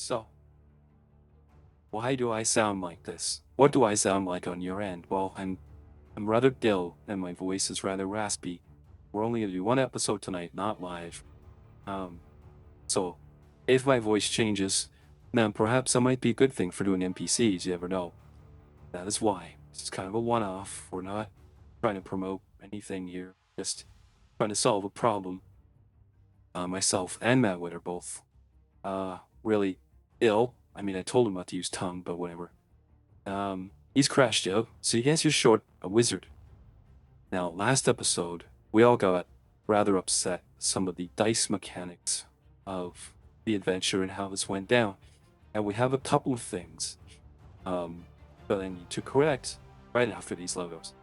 So, why do I sound like this? What do I sound like on your end? Well, I'm rather ill, and my voice is rather raspy. We're only gonna do one episode tonight, not live. Um, so if my voice changes, then perhaps that might be a good thing for doing NPCs. You never know. That is why it's kind of a one-off. We're not trying to promote anything here. Just trying to solve a problem. Myself and Matt Witt are both really ill. I mean, I told him not to use tongue, but whatever. He's crashed out, so you guys just short a wizard. Now, last episode, we all got rather upset some of the dice mechanics of the adventure and how this went down. And we have a couple of things that I need to correct right after these logos.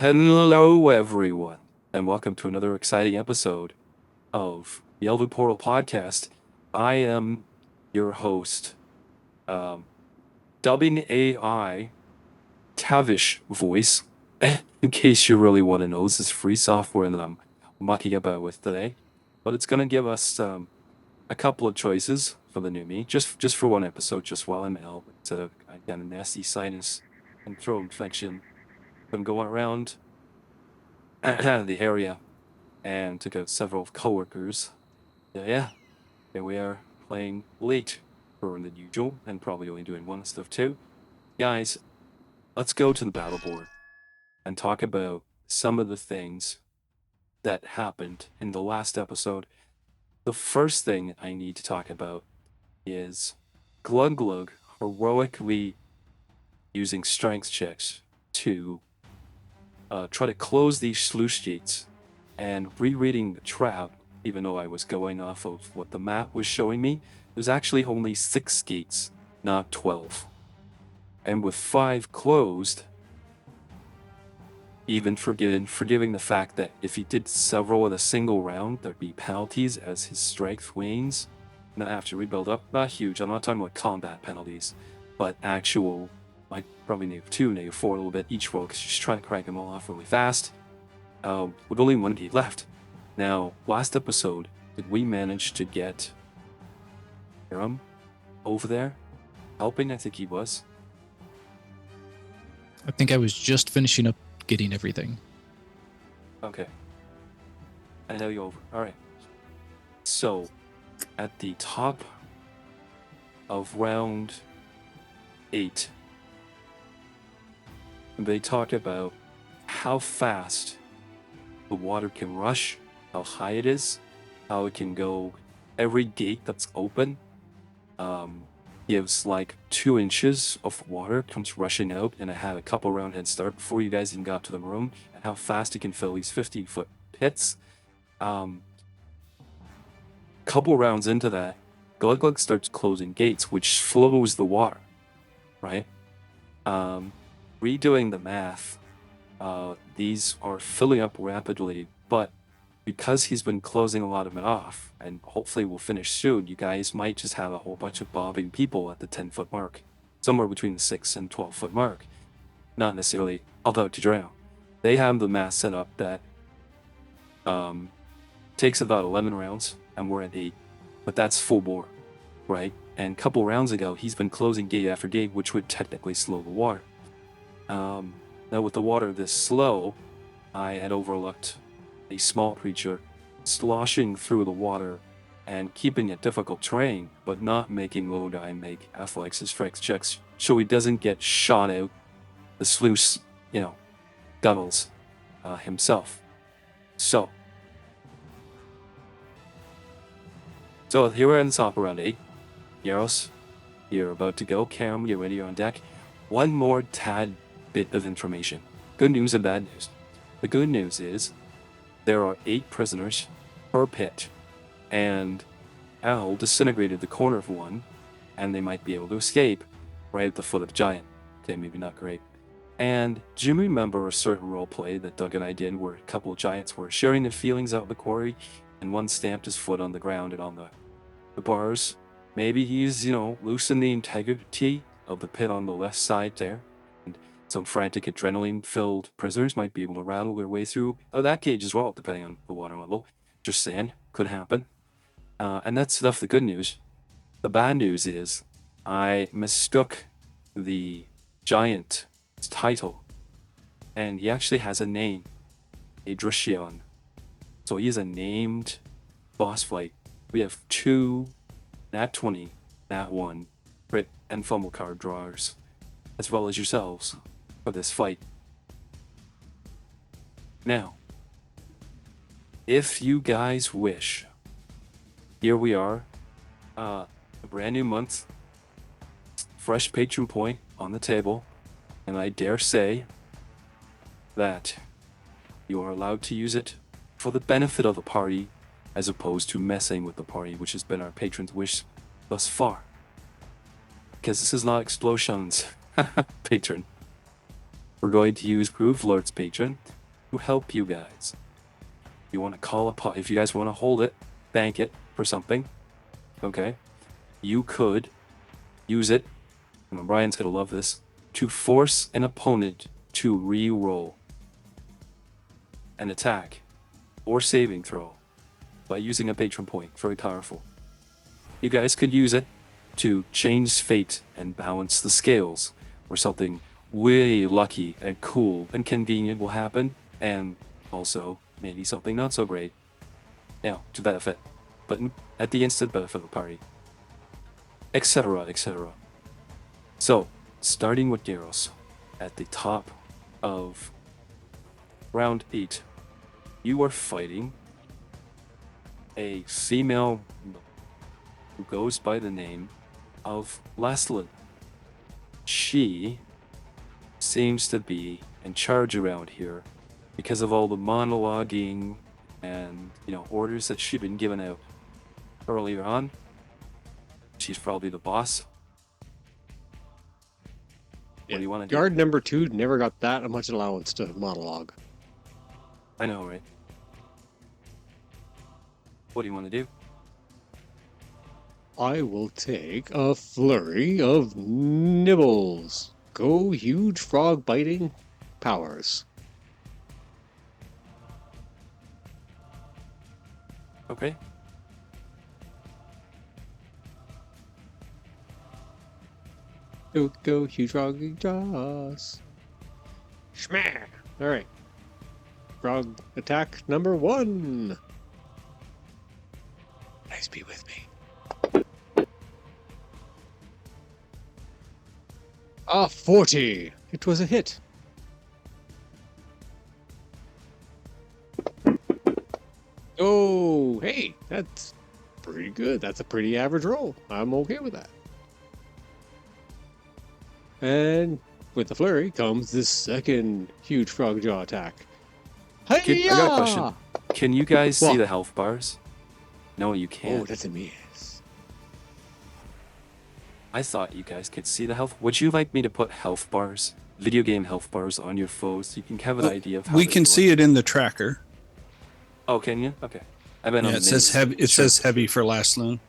Hello, everyone, and welcome to another exciting episode of the Elven Portal Podcast. I am your host, dubbing AI Tavish voice. In case you really want to know, this is free software that I'm mucking about with today, but it's gonna give us a couple of choices for the new me, just for one episode, just while I'm ill. I got a nasty sinus and throat infection. I'm going around the area and took out several coworkers. Yeah, here we are playing late for the usual and probably only doing one stuff too. Guys, let's go to the battle board and talk about some of the things that happened in the last episode. The first thing I need to talk about is Glug Glug heroically using strength checks to try to close these sluice gates and rereading the trap, even though I was going off of what the map was showing me. There's actually only 6 gates, not 12. And with 5 closed, even forgiving the fact that if he did several in a single round, there'd be penalties as his strength wanes. And then after rebuild up, not huge, I'm not talking about combat penalties, but actual, like probably -2, -4 a little bit each roll, because you're just trying to crank them all off really fast. With only 1 gate left. Now, last episode, did we manage to get Hiram over there helping? I think he was. I think I was just finishing up getting everything. Okay. I know you're over. Alright. So, at the top of round 8, they talked about how fast the water can rush, how high it is, how it can go. Every gate that's open gives like 2 inches of water comes rushing out, and I had a couple round head start before you guys even got to the room, and how fast it can fill these 15-foot pits. Couple rounds into that, Glug Glug starts closing gates, which slows the water, right? Redoing the math, these are filling up rapidly, but because he's been closing a lot of it off, and hopefully we'll finish soon, you guys might just have a whole bunch of bobbing people at the 10-foot mark, somewhere between the 6 and 12-foot mark. Not necessarily about to drown. They have the math set up that takes about 11 rounds, and we're at 8, but that's full bore, right? And a couple rounds ago, he's been closing gate after gate, which would technically slow the water. Now with the water this slow, I had overlooked a small creature sloshing through the water and keeping it difficult terrain, but not making low die make athletics and strength checks so he doesn't get shot out the sluice, gunnels himself. So here we're in the top around 8. Yaros, you're about to go. Cam, you're ready on deck. One more tad bit of information. Good news and bad news. The good news is there are 8 prisoners per pit, and Al disintegrated the corner of one, and they might be able to escape right at the foot of the giant. Okay, maybe not great. And do you remember a certain roleplay that Doug and I did where a couple of giants were sharing their feelings out in the quarry, and one stamped his foot on the ground and on the bars? Maybe he's, loosened the integrity of the pit on the left side there, and some frantic adrenaline-filled prisoners might be able to rattle their way through that cage as well, depending on the water level. Just saying, could happen. And that's enough the good news. The bad news is I mistook the giant's title, and he actually has a name, Adrishion. So he is a named boss fight. We have 2 Nat 20, Nat 1, crit and fumble card drawers, as well as yourselves, for this fight. Now, if you guys wish, here we are, a brand new month, fresh patron point on the table, and I dare say that you are allowed to use it for the benefit of the party as opposed to messing with the party, which has been our patron's wish thus far. Because this is not Explosion's patron. We're going to use Groove Lord's patron to help you guys. You want to call upon, if you guys want to hold it, bank it for something, okay? You could use it, and Brian's gonna love this, to force an opponent to re-roll an attack or saving throw by using a patron point. Very powerful. You guys could use it to change fate and balance the scales, where something way lucky and cool and convenient will happen, and also maybe something not so great. Now, to benefit, but at the instant benefit of the party, etc., etc. So, starting with Gyros, at the top of round 8, you are fighting a female who goes by the name of Laslin. She seems to be in charge around here because of all the monologuing and, orders that she'd been given out earlier on. She's probably the boss. What do you want to do? Guard number 2 never got that much allowance to monologue. I know, right? What do you want to do? I will take a flurry of nibbles. Go huge frog biting powers. Okay. Go huge froggy jaws. Schmack! Alright. Frog attack number 1. Please be with me. 40. It was a hit. Oh, hey, that's pretty good. That's a pretty average roll. I'm okay with that. And with the flurry comes this second huge frog jaw attack. I got a question. Can you guys see What? the health bars? No, you can't. Oh, that's a miss. I thought you guys could see the health. Would you like me to put health bars, video game health bars, on your foes so you can have an idea of how we can see it in the tracker. Oh, can you? Okay. I meant on Yeah, the it says minis. heavy. It Sure. says heavy for last loon.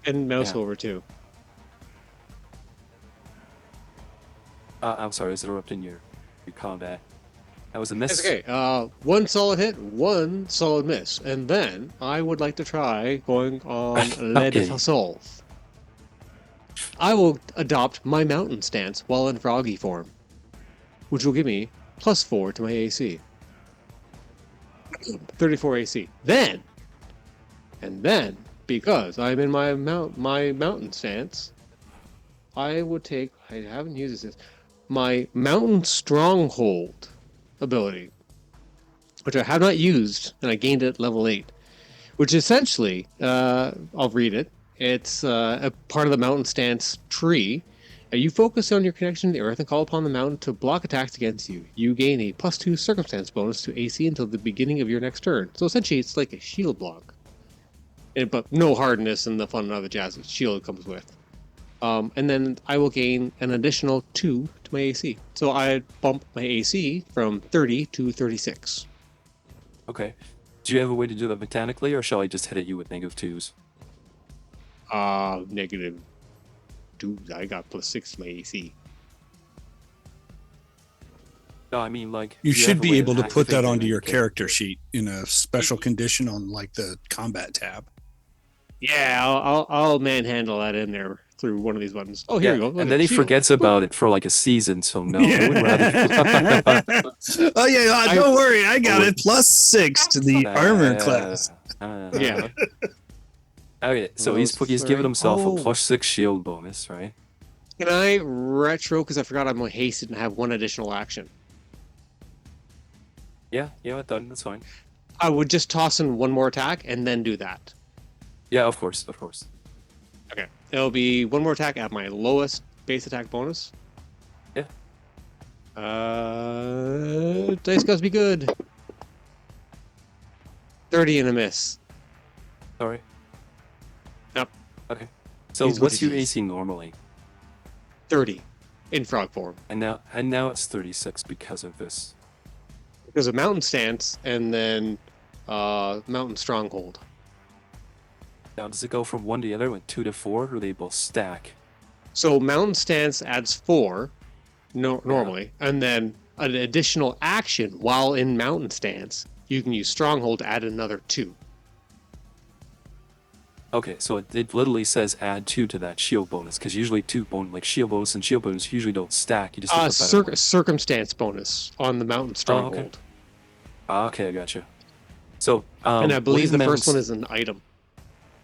And mouse Yeah. over too. I'm sorry, I was interrupting your combat. That was a miss. It's okay. 1 solid hit, 1 solid miss. And then I would like to try going on lead Okay. solve. I will adopt my mountain stance while in froggy form, which will give me +4 to my AC. 34 AC. Then, because I'm in my mountain stance, I would take, I haven't used this, my mountain stronghold ability, which I have not used, and I gained it at level 8, which essentially, I'll read it. It's a part of the mountain stance tree, You focus on your connection to the earth and call upon the mountain to block attacks against you. You gain a +2 circumstance bonus to AC until the beginning of your next turn. So essentially, it's like a shield block. But no hardness and the fun and other jazz that shield comes with. And then I will gain an additional 2 to my AC. So I bump my AC from 30 to 36. Okay. Do you have a way to do that mechanically, or shall I just hit at you with -2s? Negative 2. I got +6 to my AC. No, I mean, like... You do should have a be way able to put that activating onto it? your Okay. character sheet in a special condition on like the combat tab. Yeah, I'll manhandle that in there through one of these buttons. Oh, here Yeah, we go. Look and at then he shield. forgets about it for like a season, so no, I would rather... Oh yeah, don't worry, I got would- it +6 to the armor class. Yeah. Okay, so he's Those given are- himself oh. a +6 shield bonus, right? Can I retro? Because I forgot I'm hasted and have one additional action. Yeah, done. That's fine. I would just toss in one more attack and then do that. Yeah, of course. Okay. It'll be one more attack at my lowest base attack bonus. Yeah. Dice gotta be good. 30 and a miss. Sorry. Yep. Okay. So He's what what's he your is. AC normally? 30 in frog form. And now it's 36 because of this. Because of Mountain Stance and then Mountain Stronghold. Now, does it go from 1 to the other, with 2 to 4, or do they both stack? So Mountain Stance adds 4 normally, and then an additional action while in Mountain Stance, you can use Stronghold to add another 2. Okay, so it literally says add 2 to that shield bonus, because usually shield bonus and shield bonus usually don't stack. You just get the better one. Circumstance bonus on the Mountain Stronghold. Okay, I gotcha. So, And I what believe is the Mountain first one is an item.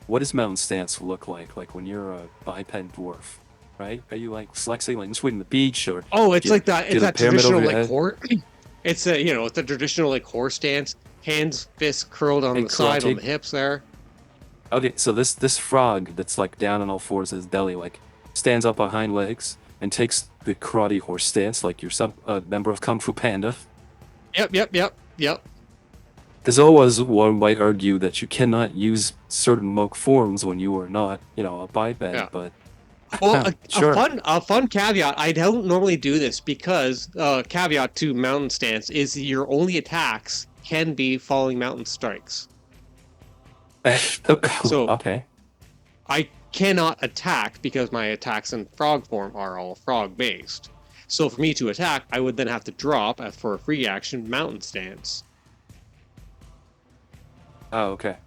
What does Mountain Stance look like? Like when you're a biped dwarf, right? Are you like flexing, like swimming the beach, or? Oh, it's do- like that. do It's the that pyramid traditional over your like head? horse. It's a it's the traditional like horse stance, hands, fists curled on Like the side on karate. the hips there. Okay, so this frog that's like down on all fours, his belly, like stands up on hind legs and takes the karate horse stance, like you're some member of Kung Fu Panda. Yep. There's always one might argue that you cannot use certain monk forms when you are not, a biped, Yeah. but Well, sure. a fun caveat. I don't normally do this because caveat to Mountain Stance is your only attacks can be falling mountain strikes. So- okay. I cannot attack because my attacks in frog form are all frog based. So for me to attack, I would then have to drop for a free action Mountain Stance. Oh, okay.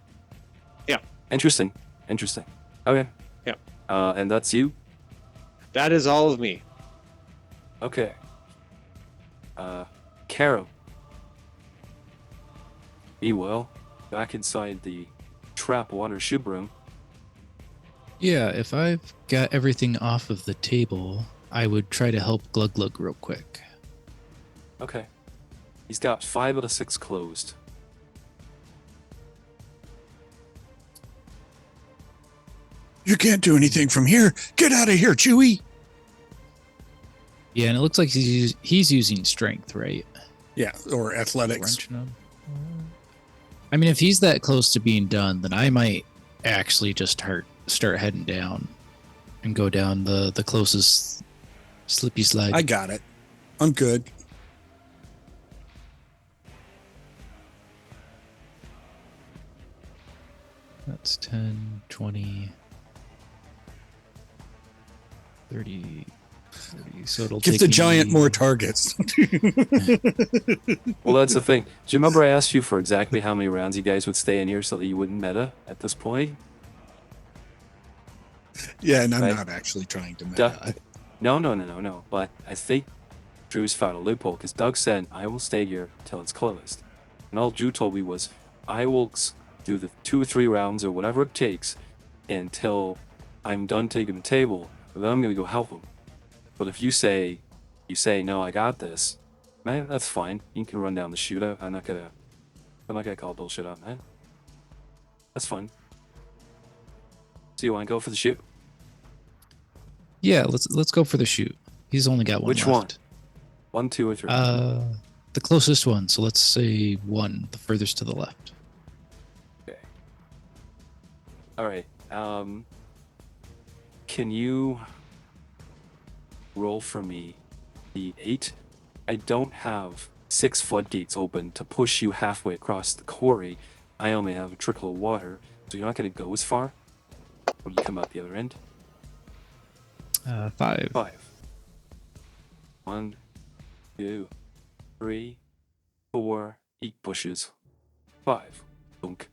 Yeah. Interesting. Okay. Yeah. And that's you? That is all of me. Okay. Caro. Meanwhile, back inside the trap water ship room. Yeah, if I've got everything off of the table, I would try to help Glug Glug real quick. Okay. He's got 5 out of 6 closed. You can't do anything from here. Get out of here, Chewie. Yeah, and it looks like he's using strength, right? Yeah, or athletics. Wrenching him. I mean, if he's that close to being done, then I might actually just start heading down and go down the closest slippy slide. I got it. I'm good. That's 10, 20, 30, 40. So it'll Give take the giant me- more targets. Well, that's the thing. Do you remember I asked you for exactly how many rounds you guys would stay in here so that you wouldn't meta at this point? Yeah, and I'm Right. not actually trying to Duh. meta. No. But I think Drew's found a loophole because Doug said, I will stay here till it's closed. And all Drew told me was, I will do the 2 or 3 rounds or whatever it takes until I'm done taking the table. But then I'm going to go help him. But if you say, no, I got this, man, that's fine. You can run down the shootout. I'm not gonna call bullshit on that. That's fine. So you want to go for the shoot? Yeah, let's go for the shoot. He's only got one Which left. 1, 2, or 3? The closest one. So let's say 1, the furthest to the left. Okay. All right. Can you roll for me the 8? I don't have 6 floodgates open to push you halfway across the quarry. I only have a trickle of water, so you're not going to go as far when you come out the other end. 5. 5. 1, 2, 3, 4. Eat bushes. 5. Dunk.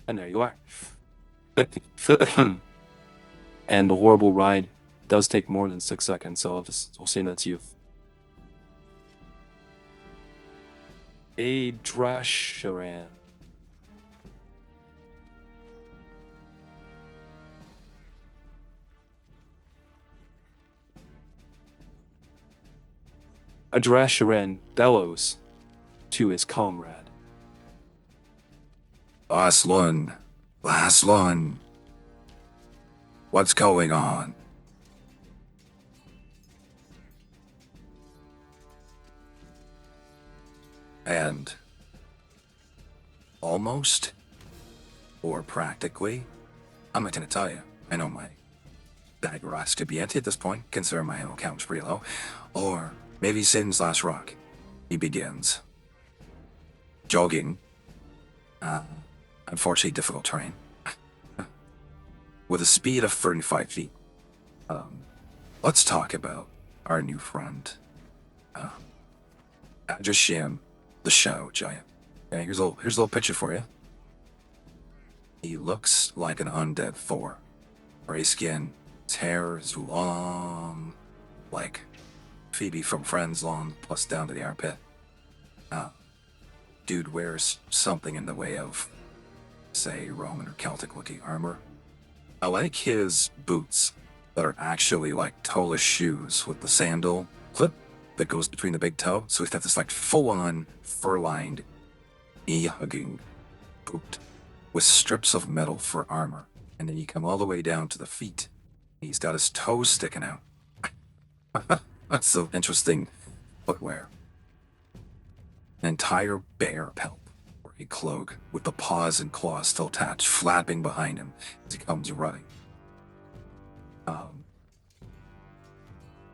And there you are. And the horrible ride does take more than 6 seconds, so I'll say that's you. A Drasharan. A Drasharan bellows to his comrade. Last one. What's going on? And almost, or practically, I'm not going to tell you. I know my dagger has to be empty at this point, considering my ammo count's pretty low. Or maybe Satan's last rock. He begins jogging. Unfortunately, difficult terrain. With a speed of 35 feet. Let's talk about our new friend. Adrisham, the Shadow Giant. Okay, here's a little picture for you. He looks like an undead Thor. Gray skin, his hair is long, like Phoebe from Friends long, plus down to the armpit. Dude wears something in the way of, say, Roman or Celtic looking armor. I like his boots that are actually like toeless shoes with the sandal clip that goes between the big toe. So he's got this like full-on fur-lined, knee-hugging boot with strips of metal for armor. And then you come all the way down to the feet. He's got his toes sticking out. That's so interesting footwear. An entire bear pelt, or a cloak, with the paws and claws still attached, flapping behind him as he comes running.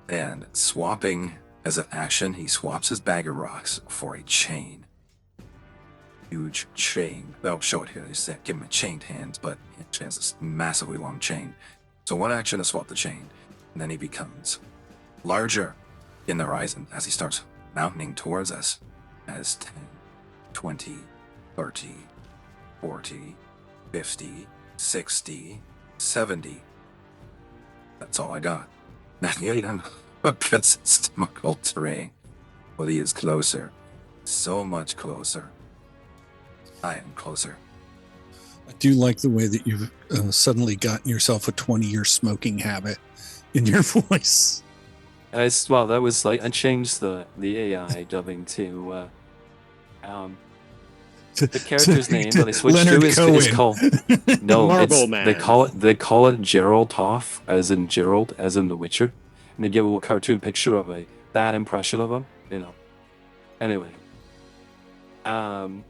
And swapping as an action, he swaps his bag of rocks for a chain. Huge chain. They'll show it here. They say give him a chained hand, but it has this massively long chain. So one action to swap the chain, and then he becomes larger in the horizon as he starts mounting towards us. As 10, 20, 30, 40, 50, 60, 70. That's all I got. Not yet because it's difficult terrain. But he is closer. So much closer. I am closer. I do like the way that you've suddenly gotten yourself a 20-year smoking habit in your voice. Well, that was like I changed the AI dubbing to the character's name that I switched Leonard to is called no, Marble it's Man. they call it Gerald Toff, as in Gerald, as in The Witcher, and they give a cartoon picture of a bad impression of him, you know. Anyway, and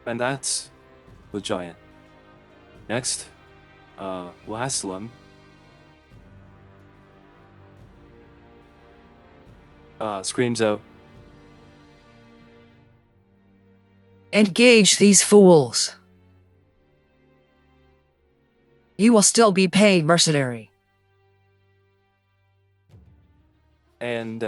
that's the giant. Next, last one. Screams out, Engage these fools. You will still be paid, mercenary. and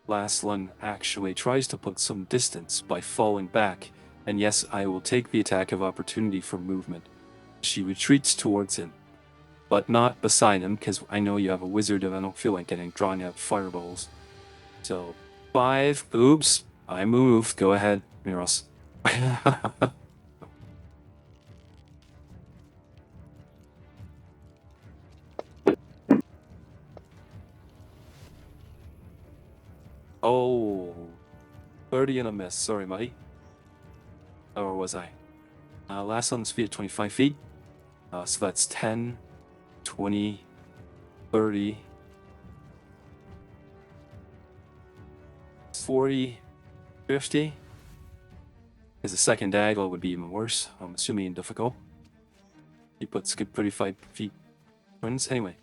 last one actually tries to put some distance by falling back, and yes, I will take the attack of opportunity for movement. She retreats towards him, but not beside him, because I know you have a wizard and I don't feel like getting drawn out fireballs. So, 5, oops, I moved, go ahead, Miros. Oh, 30 and a miss, sorry, buddy. Or was I? Last one's feet at 25 feet. So that's 10, 20, 30, 40, 50. Because the second diagonal would be even worse. I'm assuming difficult. He puts good 35 feet twins. Anyway,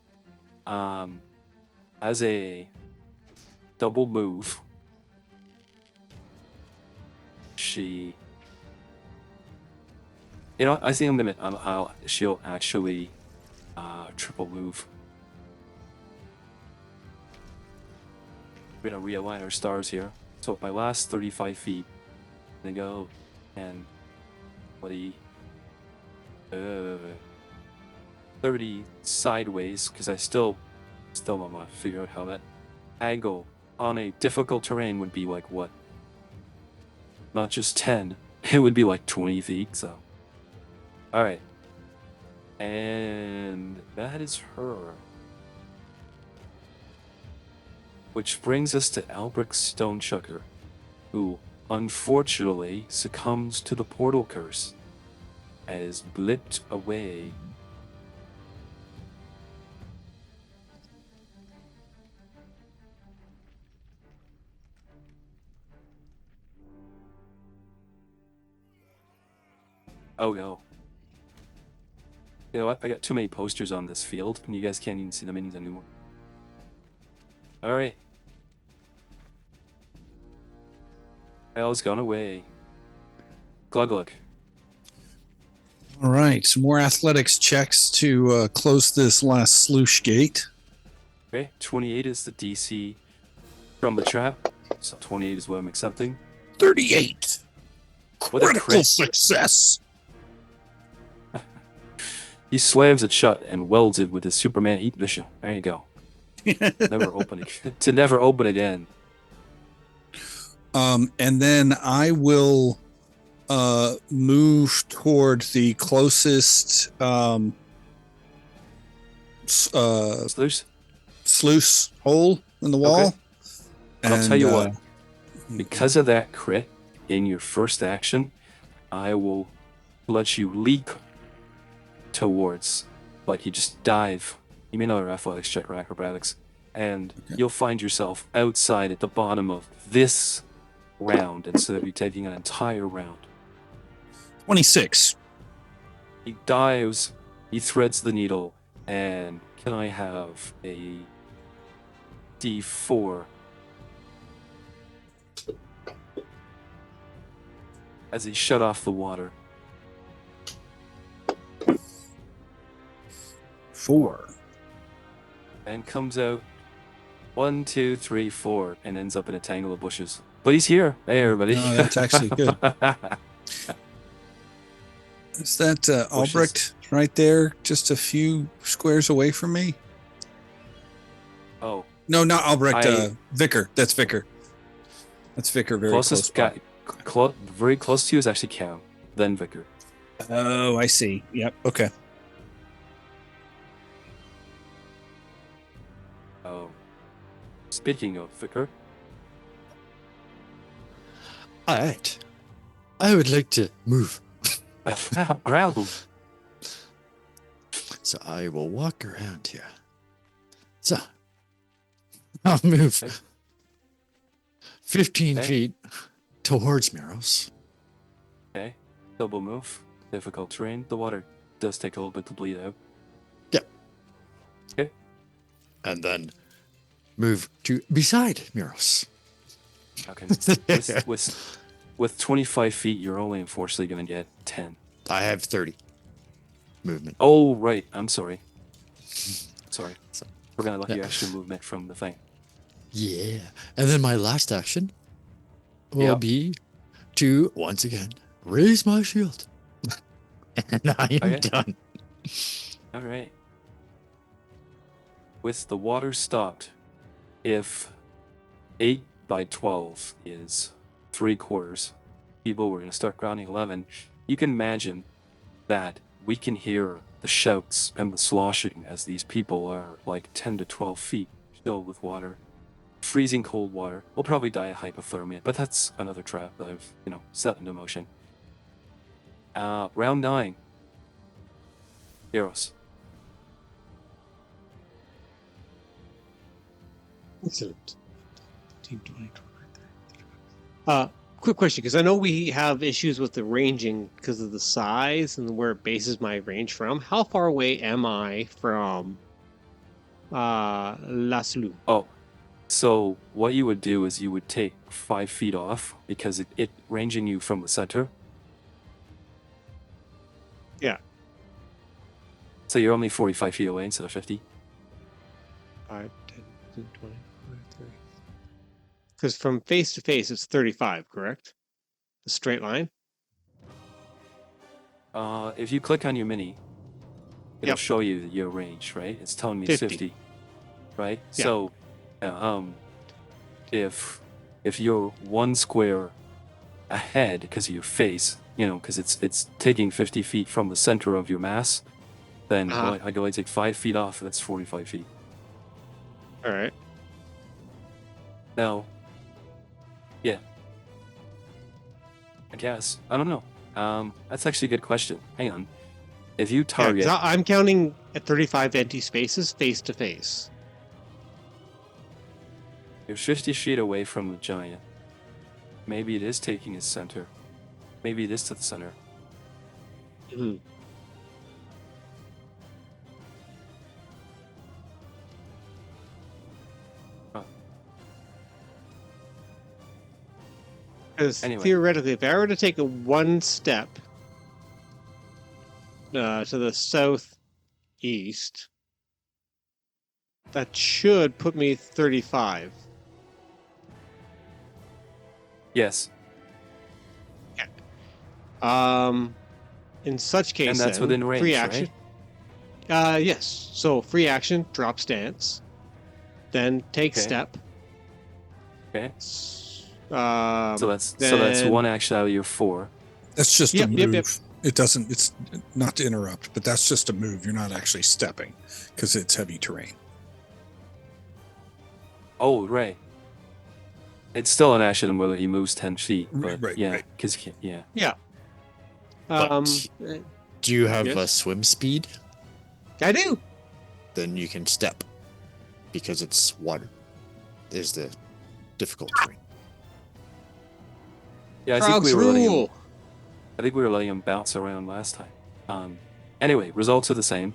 as a double move, she, I think she'll actually triple move. We're gonna realign our stars here. So my last 35 feet, I'm gonna go and 20, 30 sideways, because I still don't want to figure out how that angle on a difficult terrain would be like what? Not just 10, it would be like 20 feet, so. Alright. And that is her. Which brings us to Albrecht Stonechucker, who unfortunately succumbs to the portal curse and is blipped away. Oh no. You know what? I got too many posters on this field, and you guys can't even see the minis anymore. Alright. Al's gone away. Glug. All right, some more athletics checks to close this last sluice gate. Okay, 28 is the DC from the trap, so 28 is what I'm accepting. 38. What a Critical crit. success. He slams it shut and welds it with his Superman Heat Vision. There you go. Never open it. To never open again. And then I will move toward the closest sluice hole in the wall. Okay. I'll tell you what. Because of that crit in your first action, I will let you leap towards, like you just dive. You may not have athletics check or acrobatics, and you'll find yourself outside at the bottom of this round instead of you taking an entire round. 26. He dives, he threads the needle, and can I have a D4 as he shut off the water? 4. And comes out 1, 2, 3, 4, and ends up in a tangle of bushes. But he's here. Hey, everybody. No, that's actually good. Is that Albrecht right there, just a few squares away from me? Oh. No, not Albrecht. Vicar. That's Vicar. That's Vicar. Very closest close guy, very close to you is actually Cam, then Vicar. Oh, I see. Yep. Okay. Oh. Speaking of Vicar. Alright. I would like to move. Ground. So I will walk around here. So I'll move 15 feet towards Meros. Okay. Double move. Difficult terrain. The water does take a little bit to bleed out. Yep. Okay. And then move to beside Meros. Okay. With 25 feet, you're only unfortunately going to get 10. I have 30 movement. Oh, right. I'm sorry. Sorry. We're going to let you extra movement from the thing. Yeah. And then my last action will be to, once again, raise my shield. And I am done. All right. With the water stopped, if 8 by 12 is 3/4, people were going to start grounding 11. You can imagine that we can hear the shouts and the sloshing as these people are like 10 to 12 feet filled with water. Freezing cold water. We'll probably die of hypothermia, but that's another trap that I've, set into motion. Round 9. Heroes. Excellent. 15, 20, 25. Quick question, because I know we have issues with the ranging because of the size and where it bases my range from. How far away am I from La Salou? Oh, so what you would do is you would take 5 feet off because it ranging you from the center. Yeah. So you're only 45 feet away instead of 50. 5, 10, 15, 20, 30. Because from face to face, it's 35, correct? A straight line? If you click on your mini, it'll Yep. show you your range, right? It's telling me it's 50, right? Yeah. So, if you're 1 square ahead because of your face, because it's taking 50 feet from the center of your mass, then I go take 5 feet off. That's 45 feet. All right. Now, yeah, I guess I don't know. That's actually a good question. Hang on. If you target, Yeah, 'cause I'm counting at 35 empty spaces face to face. you're 50 feet away from the giant. Maybe it is taking its center. Maybe it is to the center. Mhm. Huh. Because Anyway. theoretically, if I were to take a 1 step to the southeast, that should put me 35. Yes, In such case, and that's then, within range, free right? action. Yes. So free action, drop stance, then take Okay. step. Okay. So So that's then- 1 action out of your 4. That's just Yep, a yep, move. yep. It doesn't. It's not to interrupt, but that's just a move. You're not actually stepping because it's heavy terrain. Oh, right. It's still an action whether he moves 10 feet, but Right, yeah, right. because yeah. But- Do you have Yes? a swim speed? I do. Then you can step because it's water. Is the difficult terrain. Yeah, I think Frogs we were letting him. rule. I think we were letting him bounce around last time. Anyway, results are the same.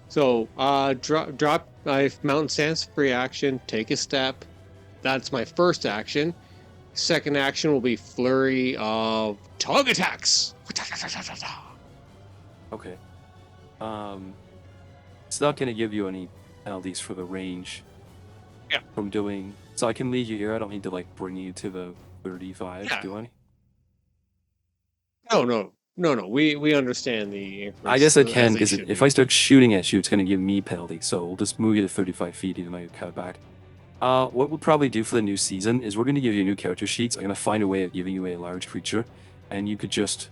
So drop my mountain stance, free action, take a step. That's my first action. Second action will be flurry of tongue attacks. Okay. It's not gonna give you any penalties for the range. Yeah. From doing, so I can leave you here. I don't need to bring you to the 35. Yeah. Do I? No. We understand the. I guess I can as they because should if be. I start shooting at you, it's gonna give me penalty. So we'll just move you to 35 feet, even though you cut back. What we'll probably do for the new season is we're gonna give you new character sheets. I'm gonna find a way of giving you a large creature, and you could just,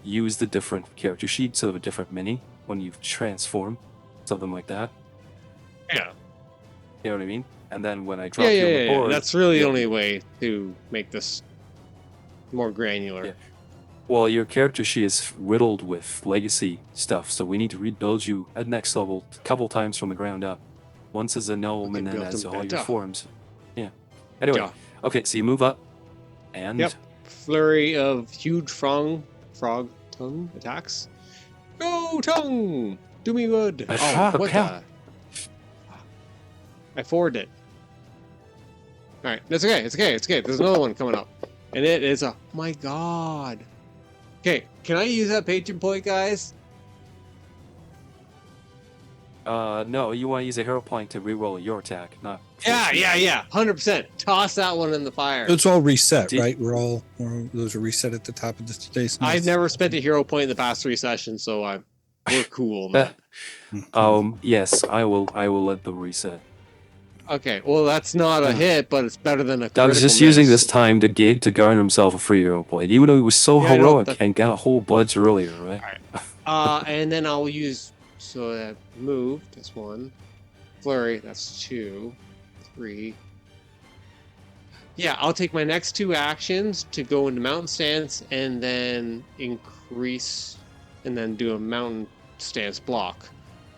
use the different character sheets of a different mini when you transform, something like that. Yeah. You know what I mean? And then when I drop Yeah, you on the yeah. board, That's really the you'll- only way to make this more granular. Yeah. Well, your character sheet is riddled with legacy stuff, so we need to rebuild you at next level a couple times from the ground up. Once as a gnome, Okay, and then build as them all your better. forms. Yeah. Anyway, Yeah. okay, so you move up, and Yep. Flurry of huge frog tongue attacks. Go tongue! Do me good. Ah, What cow. the? I forwarded it. Alright, that's okay. It's okay. There's another one coming up. And it is a. My god. Okay, can I use that patron point, guys? no, you want to use a hero point to reroll your attack, not. Yeah. 100%. Toss that one in the fire. It's all reset, Did- right? Those are reset at the top of today's. I've never spent a hero point in the past 3 sessions, so we're cool, man. Yes, I will let them reset. Okay, well, that's not a hit, but it's better than a I was critical just using miss. this time to garner himself a free hero point, even though he was so Yeah, I know, heroic that- and got a whole bunch earlier, right? And then I'll use that move. That's 1. Flurry. That's 2, 3. Yeah, I'll take my next 2 actions to go into mountain stance and then increase, and then do a mountain stance block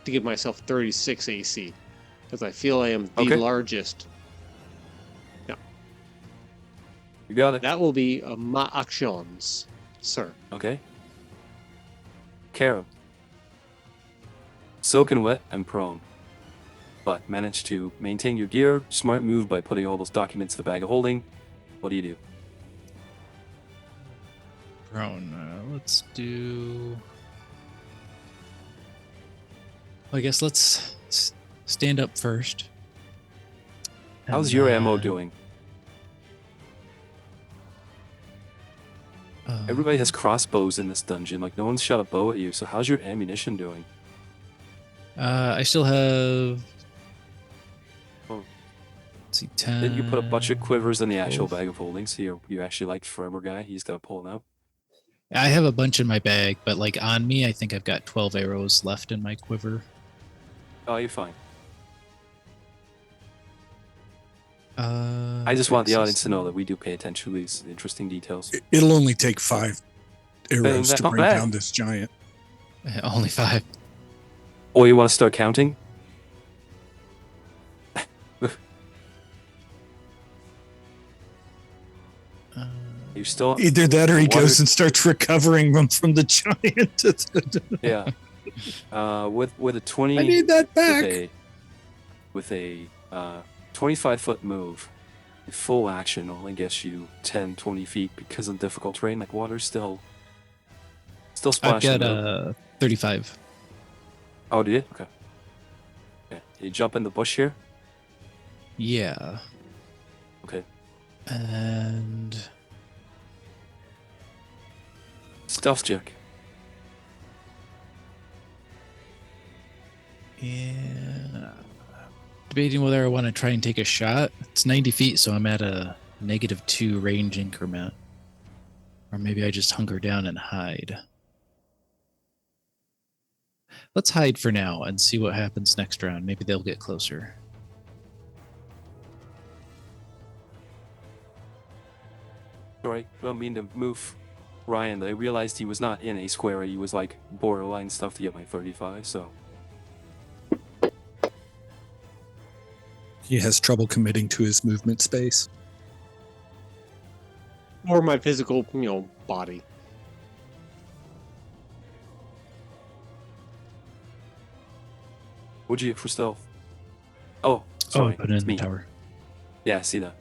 to give myself 36 AC. Because I feel I am the Okay. largest. You got it. That will be my actions, sir. Okay. Kara. Soaking wet and prone. But managed to maintain your gear. Smart move by putting all those documents in the bag of holding. What do you do? Prone. Let's do. I guess let's stand up first. How's And your ammo then, doing? uh, Everybody has crossbows in this dungeon. Like, no one's shot a bow at you. So how's your ammunition doing? I still have. Oh. Let's see, 10. Did you put a bunch of quivers in the actual 12. bag of holding? So you actually like forever guy? He's got to pull them out. I have a bunch in my bag, but like on me, I think I've got 12 arrows left in my quiver. Oh, you're fine. I I just want the audience to know that we do pay attention to these interesting details. It'll only take 5 arrows that's to not bring bad. down this giant. Only 5. Or you want to start counting? You still? Either that or he Water- goes and starts recovering them from the giant. Yeah. With a 20. I need that back. With a 25-foot move, full action only gets you 10, 20 feet because of difficult terrain. Like water's still I've splashing. got 35. Oh, did you? Okay. Yeah. You jump in the bush here. Yeah. Okay. And Stealth check. yeah. Debating whether I want to try and take a shot. It's 90 feet, so I'm at a -2 range increment. Or maybe I just hunker down and hide. Let's hide for now and see what happens next round. Maybe they'll get closer. Sorry, don't mean to move Ryan. I realized he was not in a square. He was like borderline stuff to get my 35. So He has trouble committing to his movement space. Or my physical, body. what'd you get for stealth? Oh, sorry, I put it it's in me. the tower. Yeah, I see that.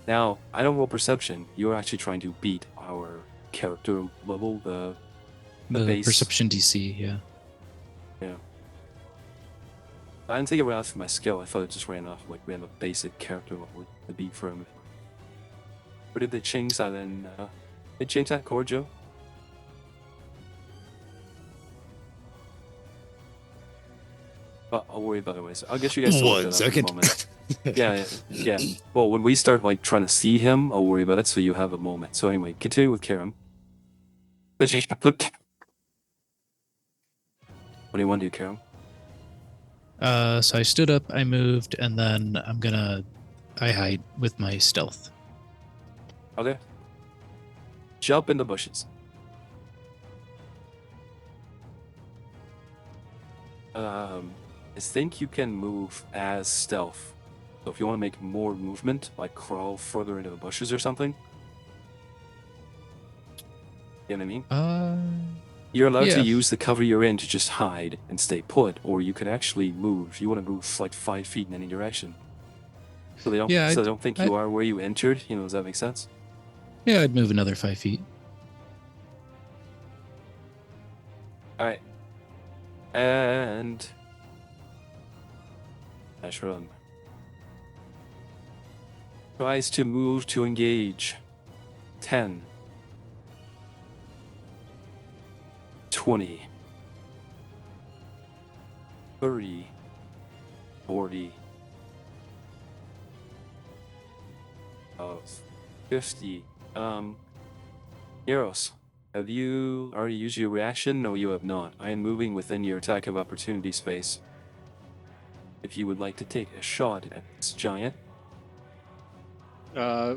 Now I don't roll perception. You're actually trying to beat our character level, the The base. perception DC, yeah. I didn't think it ran off my skill. I thought it just ran off like random basic character level. The beat for him. But did they change that? Then they changed that core, Joe. But I'll worry about it later. I'll get you guys to look One that up in a second. moment. Yeah. Well, when we start like trying to see him, I'll worry about it. So you have a moment. So anyway, continue with Karam. What do you want to do, Karam? So I stood up, I moved, and then I hide with my stealth. Okay. Jump in the bushes. I think you can move as stealth. So if you want to make more movement, like crawl further into the bushes or something. You know what I mean? You're allowed Yeah. to use the cover you're in to just hide and stay put, or you can actually move. You want to move like 5 feet in any direction. So they don't. Yeah, so they don't think I- you are where you entered. Does that make sense? Yeah, I'd move another 5 feet. All right. And dash run. Tries to move to engage. 10. 20. 30. 40. 50. Heroes, have you already used your reaction? No, you have not. I am moving within your attack of opportunity space. If you would like to take a shot at this giant,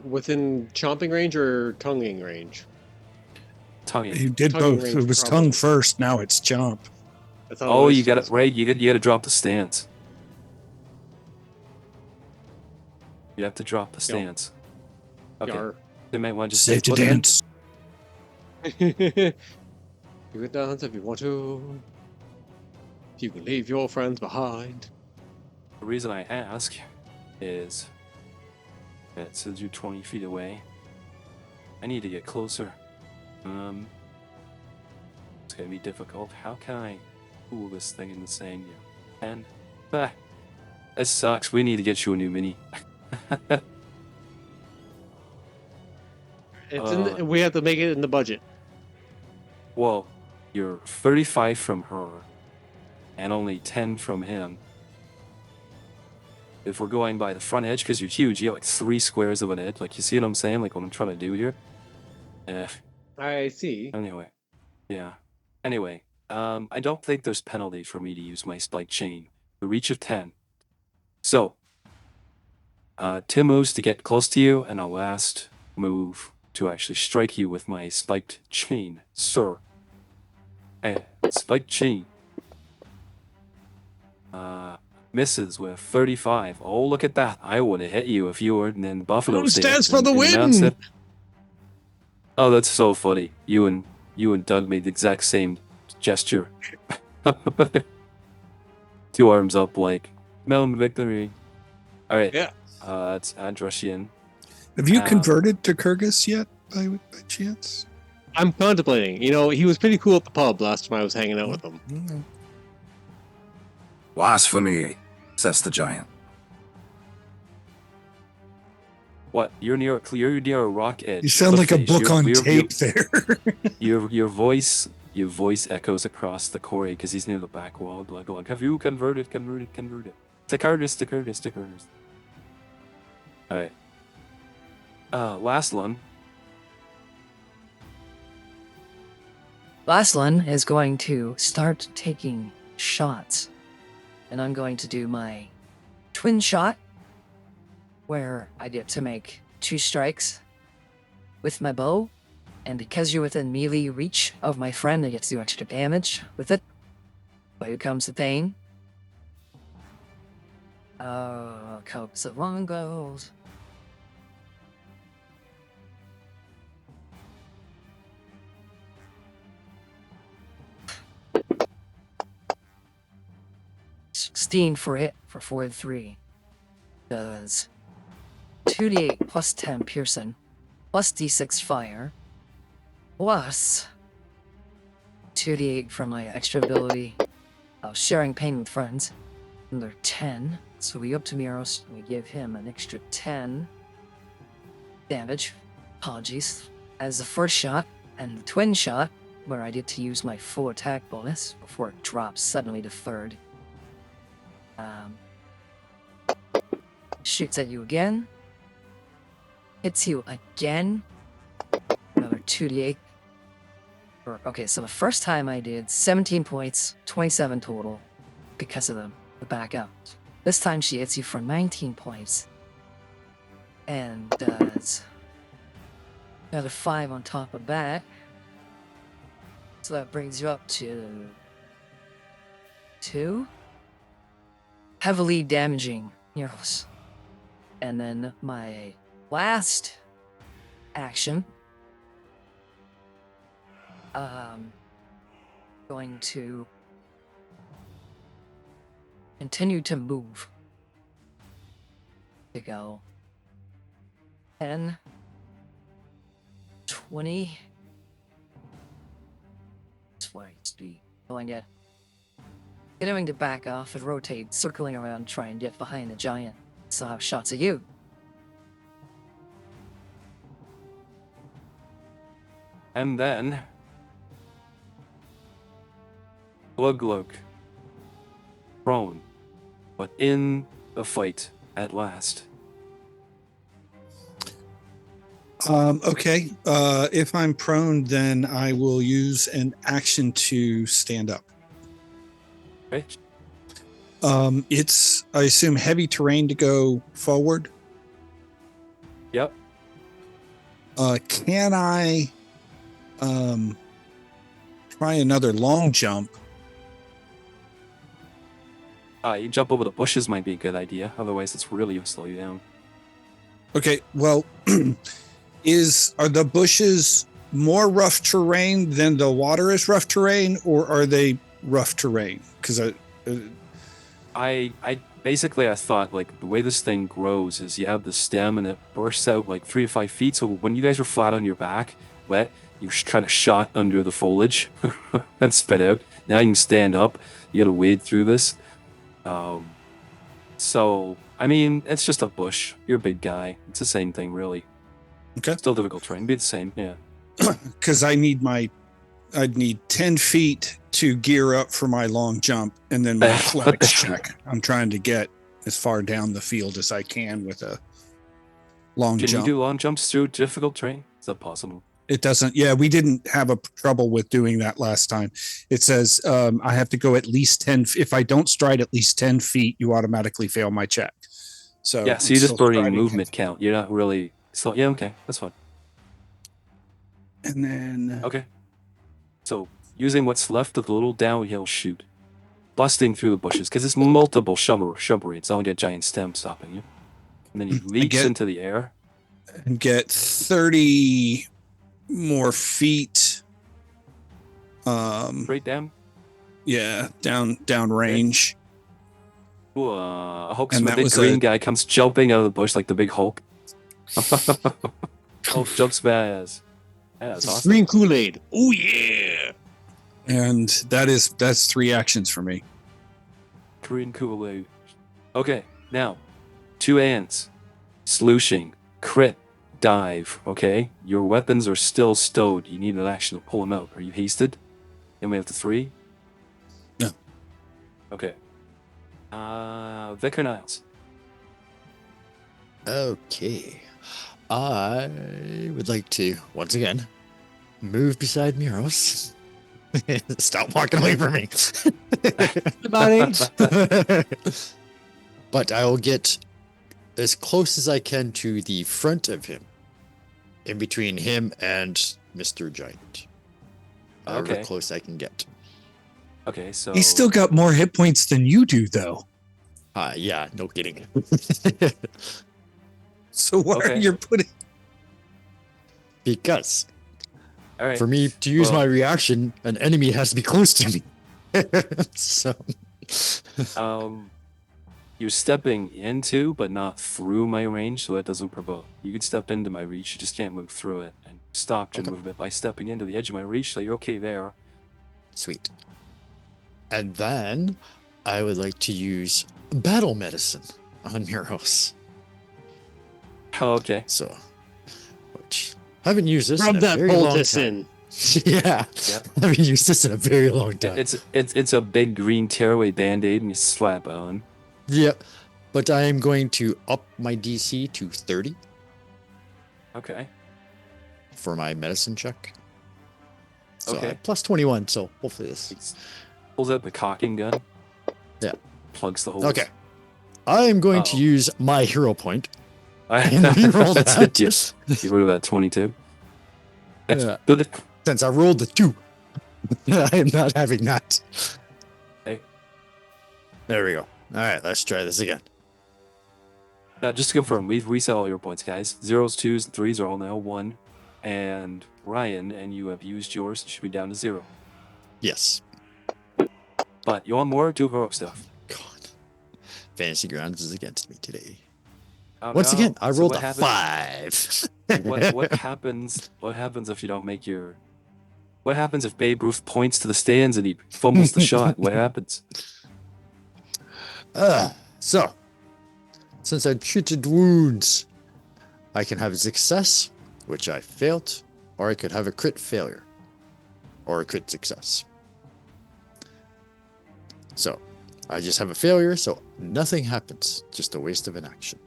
Within chomping range or tonguing range? tongue He it. did Tongue both. range, It was probably. tongue first. Now it's chomp. I thought it Oh, was you got it just- right. You got to drop the stance. You have to drop the stance. Okay. Yar. They might want to just Safe to put it in. dance. You can dance if you want to. You can leave your friends behind. The reason I ask is that it says you're 20 feet away. I need to get closer. It's gonna be difficult. How can I cool this thing into saying you? And that sucks. We need to get you a new mini. It's in the, we have to make it in the budget. Well, you're 35 from her, and only 10 from him. If we're going by the front edge, because you're huge, you have like 3 squares of an edge. Like, you see what I'm saying? Like, what I'm trying to do here? I see. Anyway. Yeah. Anyway, I don't think there's penalty for me to use my spike chain. The reach of 10. So, Tim moves to get close to you, and I'll last move to actually strike you with my spiked chain, sir. Spiked chain. Misses with 35. Oh, look at that. I would have hit you if you were in Buffalo Blue State. stands for the in win! Mountain. Oh, that's so funny. You and Doug made the exact same gesture. 2 arms up like Melon victory. Alright. Yeah. It's Andrashian. Have you converted to Kyrgyz yet, by chance? I'm contemplating. You know, he was pretty cool at the pub last time I was hanging out with him. Mm. Blasphemy, says the giant. What? You're near a rock edge. You sound like a Footface. book on Your- tape there. Your voice echoes across the quarry because he's near the back wall. Like, have you converted? To Curtis. Alright. Last one. Laslan is going to start taking shots. And I'm going to do my twin shot, where I get to make 2 strikes with my bow. And because you're within melee reach of my friend, I get to do extra damage with it. But here comes the pain. Copes of longbows. $16 for hit for 4-3. Does 2d8 plus 10 piercing, plus d6 fire, plus 2d8 from my extra ability of sharing pain with friends. Another 10. So we up to Miros and we give him an extra 10 damage. Apologies. As the first shot, and the twin shot, where I get to use my full attack bonus before it drops suddenly to 3rd. Shoots at you again. Hits you again. Another 2d8. Okay, so the first time I did 17 points, 27 total, because of the backup. This time she hits you for 19 points. And does another 5 on top of that. So that brings you up to 2. Heavily damaging heroes. And then my last action, going to continue to move to go 10, 20. That's where it's be going at. Continuing to back off and rotate, circling around, try and get behind the giant. So I have shots at you. And then Glug, prone, but in the fight at last. Okay. If I'm prone, then I will use an action to stand up. Okay. It's, I assume, heavy terrain to go forward. Yep. Can I try another long jump? You jump over the bushes might be a good idea. Otherwise, it's really gonna slow you down. Okay, well, are the bushes more rough terrain than the water is rough terrain, or are they rough terrain? Because I basically I thought like the way this thing grows is you have the stem and it bursts out like 3 to 5 feet. So when you guys were flat on your back, wet, you kind of shot under the foliage and spit out. Now you can stand up. You gotta wade through this. So I mean, it's just a bush. You're a big guy. It's the same thing, really. Okay. Still difficult terrain. Be the same, yeah. because I'd need 10 feet to gear up for my long jump, and then my athletics check. I'm trying to get as far down the field as I can with a long Can jump. you do long jumps through difficult terrain? Is that possible? It doesn't. Yeah, we didn't have a trouble with doing that last time. It says I have to go at least 10. If I don't stride at least 10 feet, you automatically fail my check. So Yeah, so I'm you're just still burning striding movement count. You're not really. So yeah, okay, that's fine. And then Okay. So using what's left of the little downhill chute, busting through the bushes because it's multiple shrubbery. It's only a giant stem stopping you, and then you leap into the air. and get 30 more feet. Straight down. Yeah, down range. Ooh, I hope And some that big was green guy comes jumping out of the bush like the big Hulk. Hulk jumps fast. Yeah, that's awesome. Green Kool-Aid. Oh yeah. And that's 3 actions for me. Green Kool-Aid. Okay, now 2 ants, slooshing, crit, dive. Okay, your weapons are still stowed. You need an action to pull them out. Are you hasted? Then we have the 3. No. Okay. Victorian Nights. Okay. I would like to, once again, move beside Miros. Stop walking away from me. But I will get as close as I can to the front of him, in between him and Mr. Giant. However Okay. close I can get. Okay, so He's still got more hit points than you do, though. Yeah, no kidding. So what are Okay. you putting? Because all right. for me to use Well- my reaction, an enemy has to be close to me. So You're stepping into, but not through my range, so that doesn't provoke. You could step into my reach, you just can't move through it, and stop your Okay. movement by stepping into the edge of my reach, so you're okay there. sweet. And then I would like to use battle medicine on Miros. Oh, okay. So, which I haven't used this Rub in a that very long poultice time. in. Yeah, Yep. I haven't used this in a very long time. It's a big green tearaway band-aid and you slap on. Yep, but I am going to up my DC to 30 Okay. for my medicine check. So Okay. I have plus 21, so hopefully this. He pulls out the cocking gun. Yeah. Plugs the hole. Okay. I am going to Uh-oh. use my hero point. I And reroll that's that. it. You rolled that 22. Yeah. Good. Since I rolled the 2. I am not having that. Hey. There we go. All right, let's try this again. Now, just to confirm, we've reset all your points, guys. 0s, 2s, and 3s are all now 1. And Ryan, and you have used yours, it should be down to 0. Yes. But you want more? Do heroic stuff. God. Fantasy Grounds is against me today. Oh, Once no. again, I So rolled what a happens- 5. What happens? What happens if you don't make your? What happens if Babe Ruth points to the stands and he fumbles the shot? What happens? So, since I treated wounds, I can have a success, which I failed, or I could have a crit failure, or a crit success. So, I just have a failure, so nothing happens, just a waste of an action.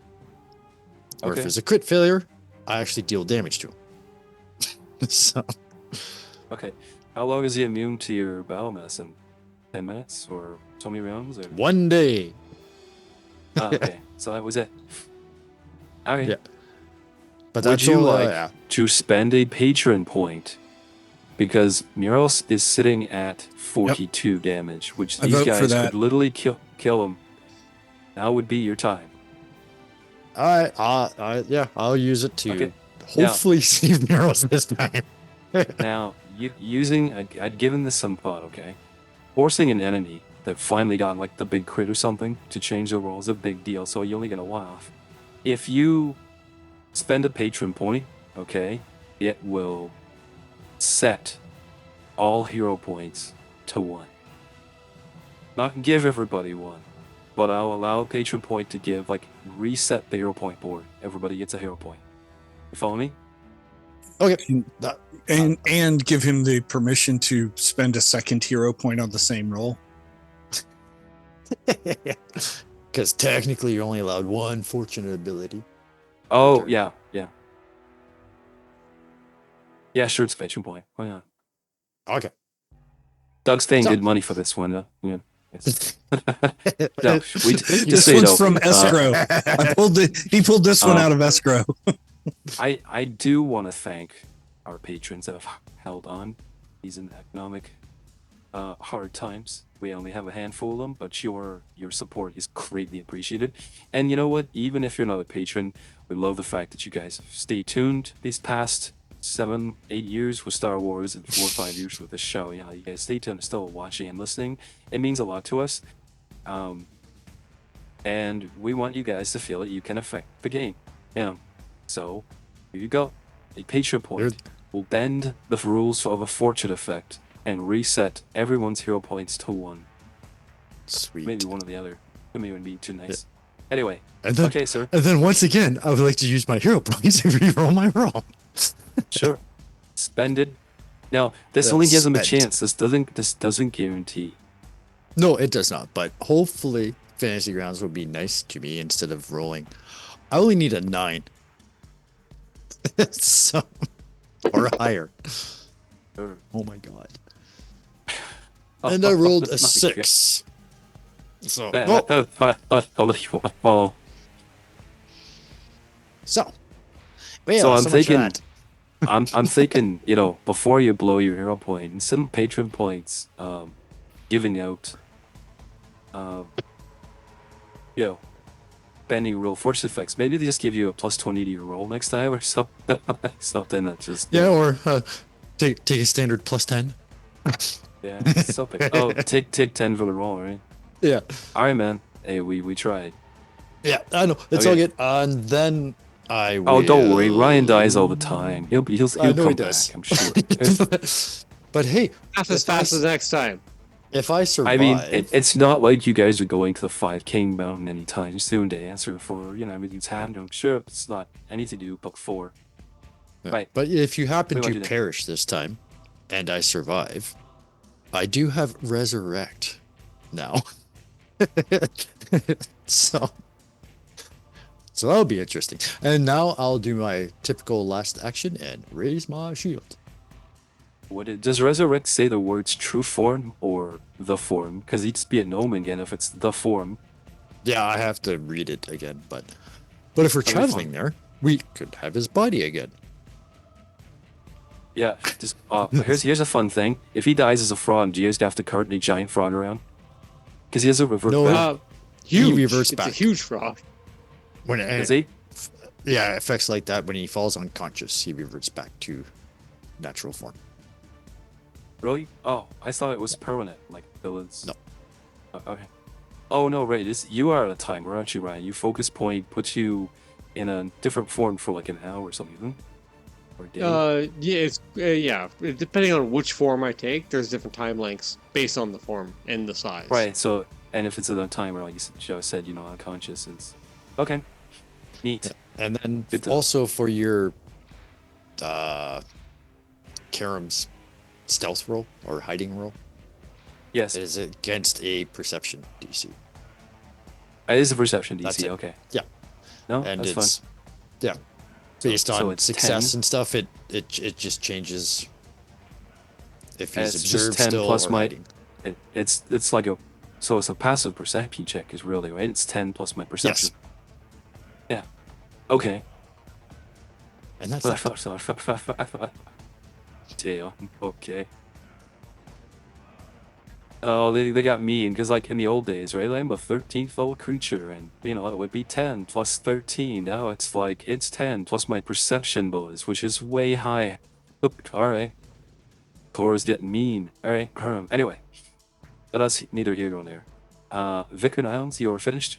Or if Okay. there's a crit failure, I actually deal damage to him. So, Okay. How long is he immune to your battle medicine? 10 minutes or so many rounds? Or? one day. Okay. So that was it. Okay. Yeah. But Would that's you all, like to spend a patron point? Because Miros is sitting at 42 damage, which I these vote for guys that. could literally kill him. Now would be your time. Yeah, I'll use it to Okay. Yeah. hopefully save Nero's this time. Now, I'd given this some thought, okay? Forcing an enemy that finally got like the big crit or something to change the roll is a big deal, so you only get a one-off. If you spend a patron point, okay, it will set all hero points to 1. Not give everybody 1, but I'll allow a patron point to give, like, reset the hero point board. Everybody gets a hero point. You follow me? Okay. And give him the permission to spend a second hero point on the same roll. Because technically you're only allowed 1 fortunate ability. Oh, Return. yeah. Yeah, sure, it's a patron point. Why not? Okay. Doug's paying So- good money for this one, yeah. Yes. No, just This so you one's know, from escrow. He pulled this one out of escrow. I do want to thank our patrons that have held on. These in economic hard times. We only have a handful of them, but your support is greatly appreciated. And you know what? Even if you're not a patron, we love the fact that you guys have stayed tuned these past 7-8 years with Star Wars and 4 or 5 years with this show. You know, you guys stay tuned, still watching and listening. It means a lot to us. And we want you guys to feel that you can affect the game. Yeah. So, here you go. A patron point will bend the rules of a fortune effect and reset everyone's hero points to 1. Sweet. Maybe one or the other. It may even be too nice. Anyway, And then, okay, sir. And then once again, I would like to use my hero points to reroll my roll. Sure. Spend it. Now, this Yeah, only gives them a spend. chance. This doesn't guarantee. No, it does not. But hopefully, Fantasy Grounds will be nice to me instead of rolling. I only need a 9. So, or higher. Sure. Oh my god. And I rolled a 6. So, Well, so I'm much for thinking, that. I'm thinking, you know, before you blow your hero point, instead of patron points, giving out, you know, bending roll fortune effects. Maybe they just give you a +20 to your roll next time or something. Something that just Yeah, or take a standard +10. yeah, something. Oh, take 10 for the roll, right? Yeah. All right, man. Hey, we tried. Yeah, I know. It's all Okay. good. And then I will... Oh, don't worry. Ryan dies all the time. He'll I know come he does. back. I'm sure. But hey, Half as fast as next time. if I survive... I mean, it's not like you guys are going to the 5 King Mountain anytime soon to answer for, you know, everything's happening. Sure, it's not anything to do book 4. Right. But if you happen We won't to do that. perish this time, and I survive, I do have Resurrect now. So that'll be interesting. And now I'll do my typical last action and raise my shield. Does Resurrect say the words true form or the form? Because he'd just be a gnome again if it's the form. Yeah, I have to read it again, but if we're That'll be traveling fun. there, we could have his body again. Yeah, just here's a fun thing. If he dies as a fraud, do you guys have to cart a giant fraud around? Because he has a revert No, back. Huge. reverts it's back. a huge fraud. When Is he? Yeah, effects like that. When he falls unconscious, he reverts back to natural form. Really? Oh, I thought it was permanent, like villains. No. Okay. Oh no, right. You are at a timer, aren't you, Ryan? Your focus point puts you in a different form for like an hour or something. Or a day. Yeah, it's yeah. Depending on which form I take, there's different time lengths based on the form and the size. Right. So, and if it's a timer, like Joe said, you know, unconscious, it's okay. Neat. And then Good to- also for your Karam's stealth roll or hiding roll, Yes, it is against a perception DC. it is a perception That's DC. it. Okay. Yeah. No, And that's it's yeah. Based so on it's success 10. and stuff, it just changes if And he's it's just observed 10 still plus or my- hiding. fine. It's like a a passive perception check is really right. It's 10 plus my perception. Yeah. Okay. And that's Well, it. Damn. Okay. Oh, they got mean because like in the old days, right? I'm a 13th level creature, and you know it would be 10 plus 13. Now it's like it's 10 plus my perception bonus, which is way high. Oop, all right. Thor's getting mean. All right. Anyway, that's neither here nor there. Victorian Islands, you're finished.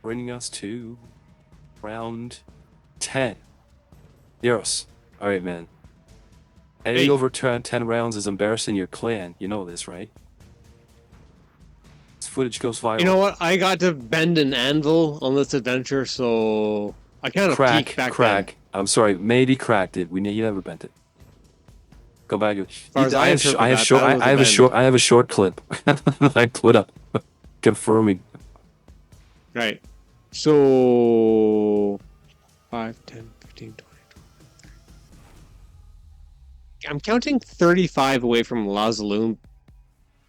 Bringing us to round 10. Euros. All right, man. Heading Hey. over 10 rounds is embarrassing your clan. You know this, right? This footage goes viral. You know what? I got to bend an anvil on this adventure, so I kind of peeked back crack. I'm sorry, maybe cracked it. You never bent it. Go back. far as I interpret that, that was a I have a short clip. I put up confirming. then. Right. So 5, 10, 15, 20. I'm counting 35 away from Lazaloon,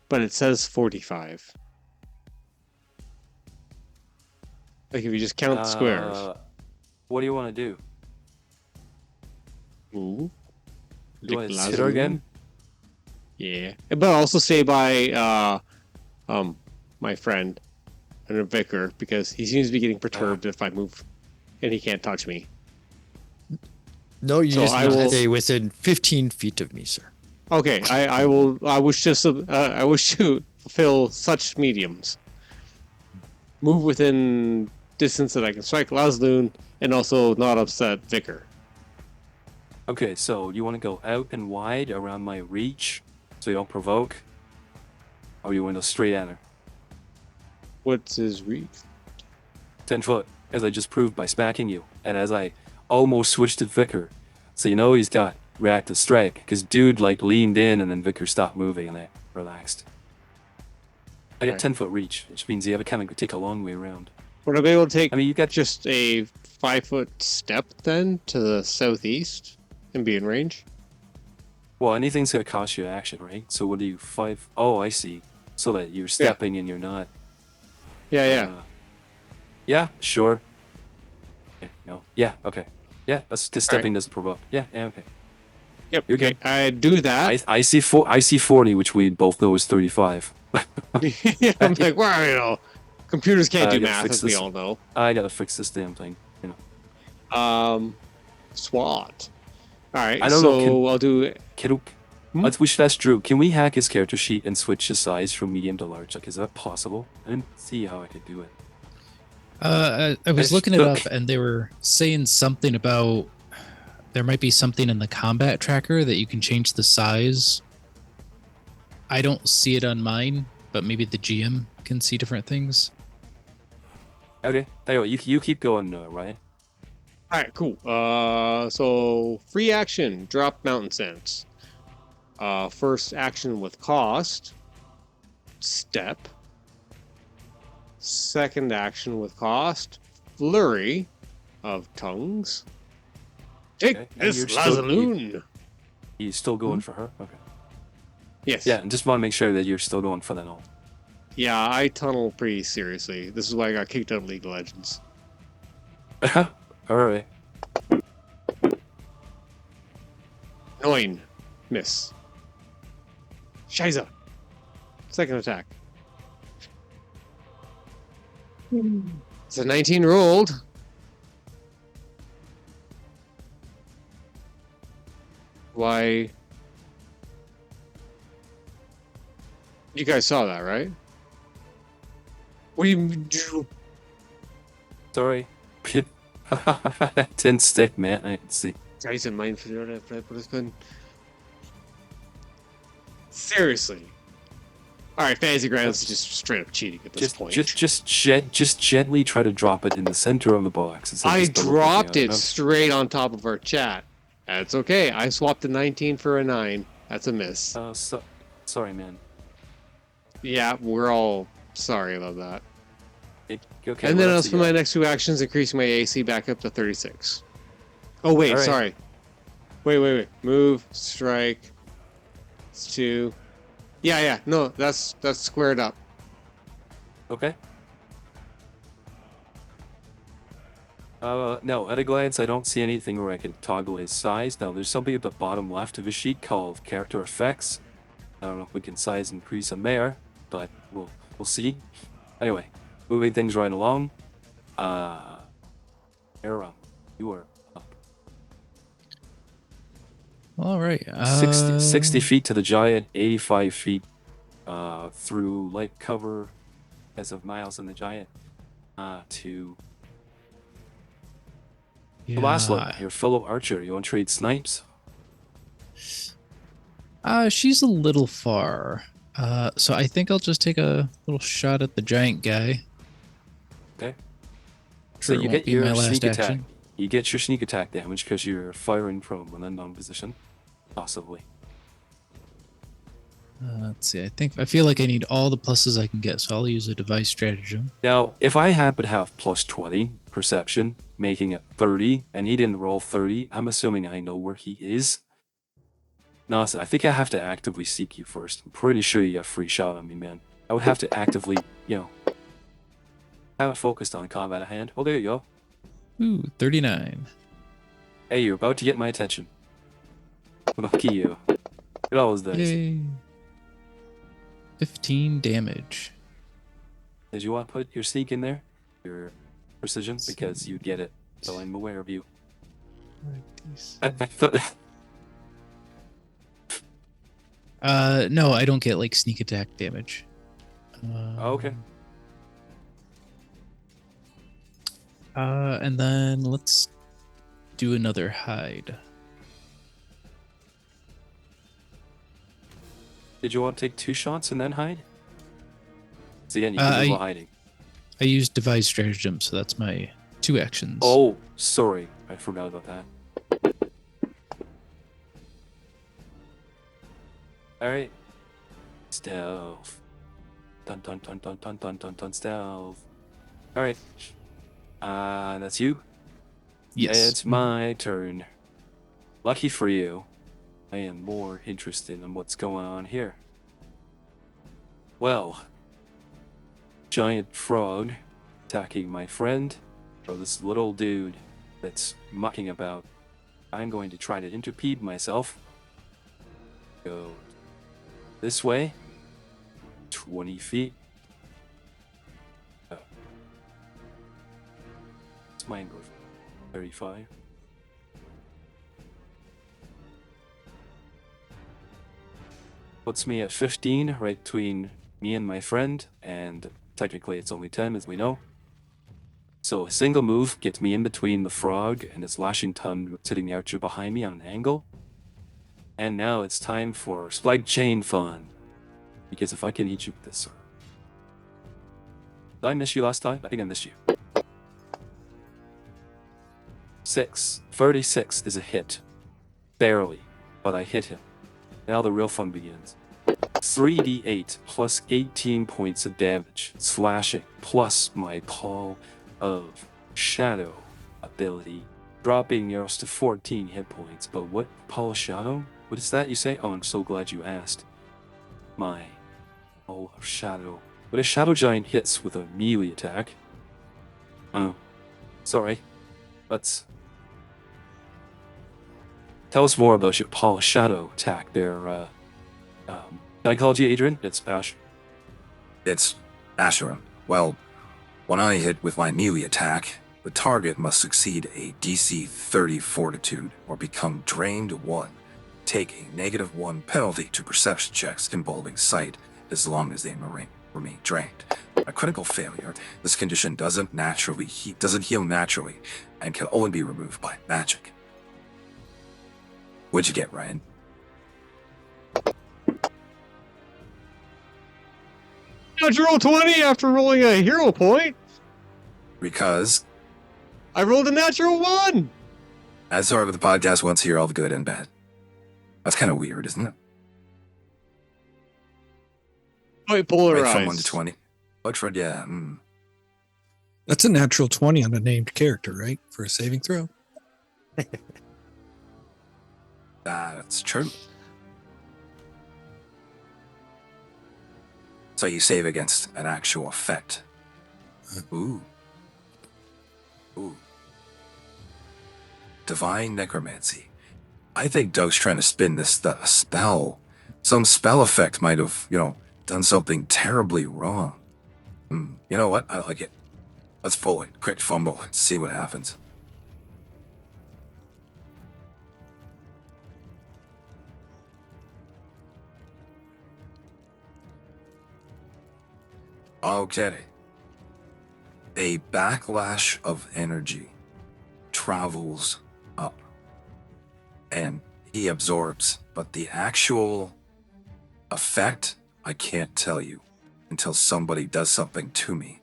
but it says 45. Like if you just count the squares. What do you want to do? Ooh. You want to sit her again? Yeah. But also say by my friend and a vicar, because he seems to be getting perturbed if I move and he can't touch me. No, you So just I need to will- stay within 15 feet of me, sir. Okay, I wish to fulfill such mediums. Move within distance that I can strike Lazloon and also not upset Vicar. Okay, so you want to go out and wide around my reach so you don't provoke? Or you want to go straight at her? What's his reach? 10 foot, as I just proved by smacking you, and as I almost switched to Vicar. So you know he's got reactive strike, because dude like leaned in and then Vicar stopped moving and I relaxed. I got Right. 10 foot reach, which means you have a kind of take a long way around. Would I be able to take I mean, you got just a 5-foot step then to the southeast and be in range? well, anything's gonna cost you action, right? So what do you 5? Oh, I see. So that you're stepping and you're not. Yeah, yeah. Yeah, sure. Yeah, no. Yeah, okay. Yeah, that's the stepping doesn't provoke. Yeah, okay. Yep. You're Okay, good. I do that. I see 40, which we both know is 35. I'm like, wow, you know, computers can't I do gotta math, fix as we this. all know. I gotta fix this damn thing. You know. SWAT. All right, I don't so know, I'll do. We should ask Drew. Can we hack his character sheet and switch his size from medium to large? Like, is that possible? I didn't see how I could do it. I was I looking it stuck. up, and they were saying something about there might be something in the combat tracker that you can change the size. I don't see it on mine, but maybe the GM can see different things. Okay. Anyway, you keep going, Ryan. All right, cool. So free action, drop mountain sense. First action with cost, step. Second action with cost, flurry of tongues. Take Okay, and this, you're still- Lazaloon. You still going for her? Okay. Yes. Yeah, and just want to make sure that you're still going for that all. Yeah, I tunnel pretty seriously. This is why I got kicked out of League of Legends. Alright. 9. Miss. Shiza. Second attack. It's a 19 rolled. Why? You guys saw that, right? What do you do? Sorry. That didn't stick, man. I didn't see. Guys in mind for the Seriously. Alright, Fantasy Grounds is just straight up cheating at this point. Just gently try to drop it in the center of the box. instead of I just double dropped clicking on it straight on top of our chat. That's okay. I swapped a 19 for a 9. That's a miss. Sorry, man. Yeah, we're all sorry about that. Okay, And what then else I'll you spend my got? next 2 actions increasing my AC back up to 36. Oh, wait, Alright. sorry. Wait. Move, strike. It's 2. Yeah. No, that's squared up. Okay. No, at a glance, I don't see anything where I can toggle his size. Now, there's something at the bottom left of his sheet called character effects. I don't know if we can size increase him there, but we'll see. Anyway, moving things right along. Era, you are up. All right. 60 feet to the giant, 85 feet through light cover as of Miles and the giant to the last level, your fellow archer. You want to trade snipes? She's a little far. So I think I'll just take a little shot at the giant guy. Okay. Sure, So you it get won't be your my last sneak attack. action. You get your sneak attack damage because you're firing from an unknown position, possibly. Let's see. I feel like I need all the pluses I can get, so I'll use a device stratagem. Now, if I happen to have plus 20 perception, making it 30, and he didn't roll 30, I'm assuming I know where he is. No, so I think I have to actively seek you first. I'm pretty sure you have free shot on me, man. I would have to actively, have it focused on combat at hand. Oh, there you go. Ooh, 39. Hey, you're about to get my attention. Lucky you. It always does. Yay. 15 damage. Did you want to put your sneak in there? Your precision? Because you'd get it. So I'm aware of you. I thought... No, I don't get like sneak attack damage. Okay. And then let's do another hide. Did you want to take 2 shots and then hide? See, and you can do hiding. I used device stratagem, so that's my 2 actions. Oh, sorry. I forgot about that. Alright. Stealth. Dun dun dun dun dun dun dun dun stealth. Alright. That's you? Yes. It's my turn. Lucky for you, I am more interested in what's going on here. Well, giant frog attacking my friend, or this little dude that's mucking about. I'm going to try to interpede myself. Go this way. 20 feet. It's mine goes 35. Puts me at 15, right between me and my friend, and technically it's only 10 as we know. So a single move gets me in between the frog and its lashing tongue hitting the archer behind me on an angle. And now it's time for spike chain fun. Because if I can hit you with this... Did I miss you last time? I think I missed you. 36 is a hit. Barely, but I hit him. Now the real fun begins. 3d8 plus 18 points of damage, slashing, plus my Pall of Shadow ability, dropping yours to 14 hit points. But what Pall of Shadow? What is that you say? Oh, I'm so glad you asked. My Pall of Shadow. When a Shadow Giant hits with a melee attack... Oh, sorry. Let's... Tell us more about your Pall of Shadow attack there, can I call you Adrian? It's Ash. It's Asherim. Well, when I hit with my melee attack, the target must succeed a DC 30 Fortitude or become drained 1, take a -1 penalty to perception checks involving sight as long as they remain drained. A critical failure, this condition doesn't heal naturally and can only be removed by magic. What'd you get, Ryan? Natural 20 after rolling a hero point. Because, I rolled a natural 1. as sort of the podcast wants to hear all the good and bad. That's kind of weird, isn't it? Quite polarized. Right from 1 to 20. Oxford, yeah. That's a natural 20 on a named character, right? For a saving throw. That's true. So you save against an actual effect. Ooh. Divine Necromancy. I think Doug's trying to spin this spell. Some spell effect might have, done something terribly wrong. You know what? I like it. Let's pull it. Quick fumble and see what happens. Okay. A backlash of energy travels up and he absorbs, but the actual effect, I can't tell you until somebody does something to me.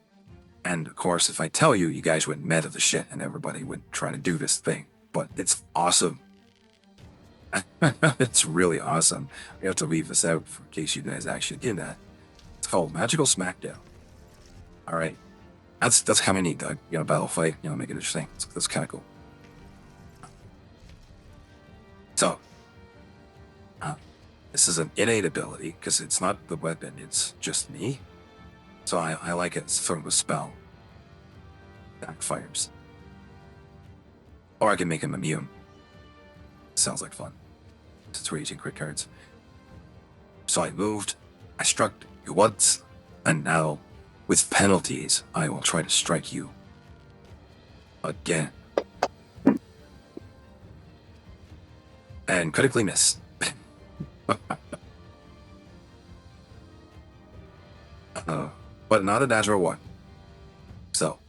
And of course, if I tell you, you guys would meta the shit and everybody would try to do this thing. But it's awesome. It's really awesome. We have to leave this out in case you guys actually get that. It's called Magical Smackdown. All right. That's how many, Doug. Battle fight, make it interesting. That's kind of cool. So, this is an innate ability, because it's not the weapon, it's just me. So I like it from the spell. Backfires. Or I can make him immune. Sounds like fun. It's raging crit cards. So I moved, I struck you once, and now, with penalties, I will try to strike you again. And critically miss. But not a natural one. So,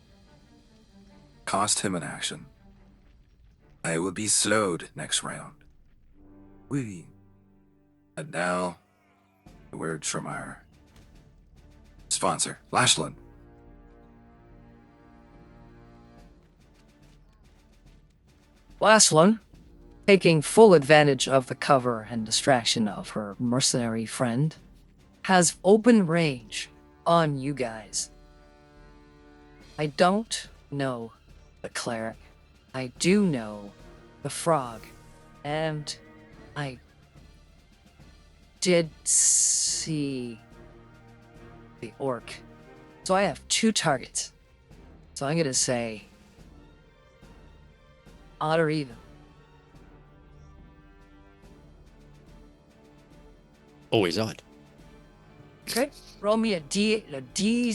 cost him an action. I will be slowed next round. Wee. And now, a word from our sponsor, Lashland. Last one, taking full advantage of the cover and distraction of her mercenary friend, has open range on you guys. I don't know the cleric. I do know the frog. And I did see the orc. So I have 2 targets. So I'm going to say odd or even. Always odd. Okay, roll me a D,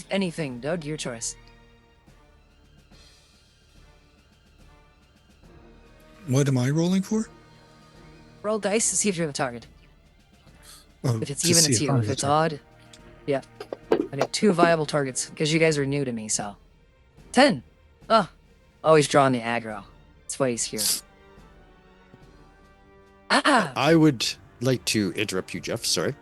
anything. Doug, your choice. What am I rolling for? Roll dice to see if you're the target. Oh, If it's to even, see it's if you. I'm If the it's target. odd, yeah. I have 2 viable targets because you guys are new to me, so. 10. Oh, always drawing the aggro. That's why he's here. Ah, I would like to interrupt you, Jeff. Sorry.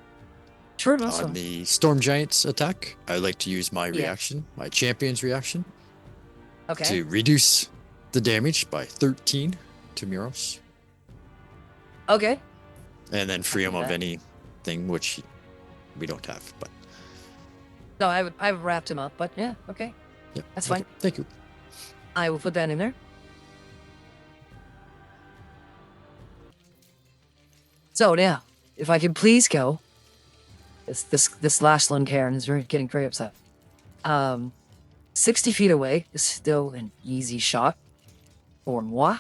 sure, no, so. On the Storm Giants attack, I would like to use my Yeah. reaction, my champion's reaction, Okay. to reduce the damage by 13 to Muros, Okay. and then free him do of that. anything which we don't have. But No, I've wrapped him up, but yeah, okay. yeah, That's okay. fine. Thank you. I will put that in there. So yeah, if I could please go. This last Lund Karen is getting very upset. 60 feet away is still an easy shot for moi.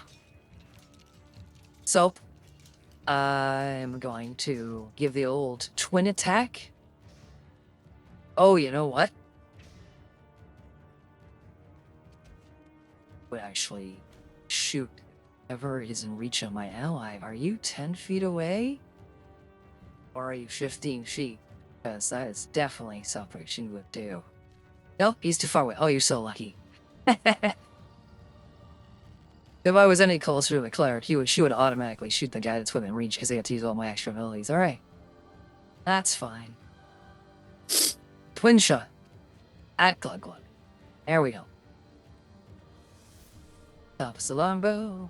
So I'm going to give the old twin attack. Oh, you know what? Would actually shoot whoever is in reach of my ally. Are you 10 feet away? Or are you 15 feet? Because that is definitely something she would do. Nope, he's too far away. Oh, you're so lucky. If I was any closer to the cleric, she would automatically shoot the guy that's within reach because I had to use all my extra abilities. Alright. That's fine. Twin shot. At Glug Glug. There we go. Top of the longbow.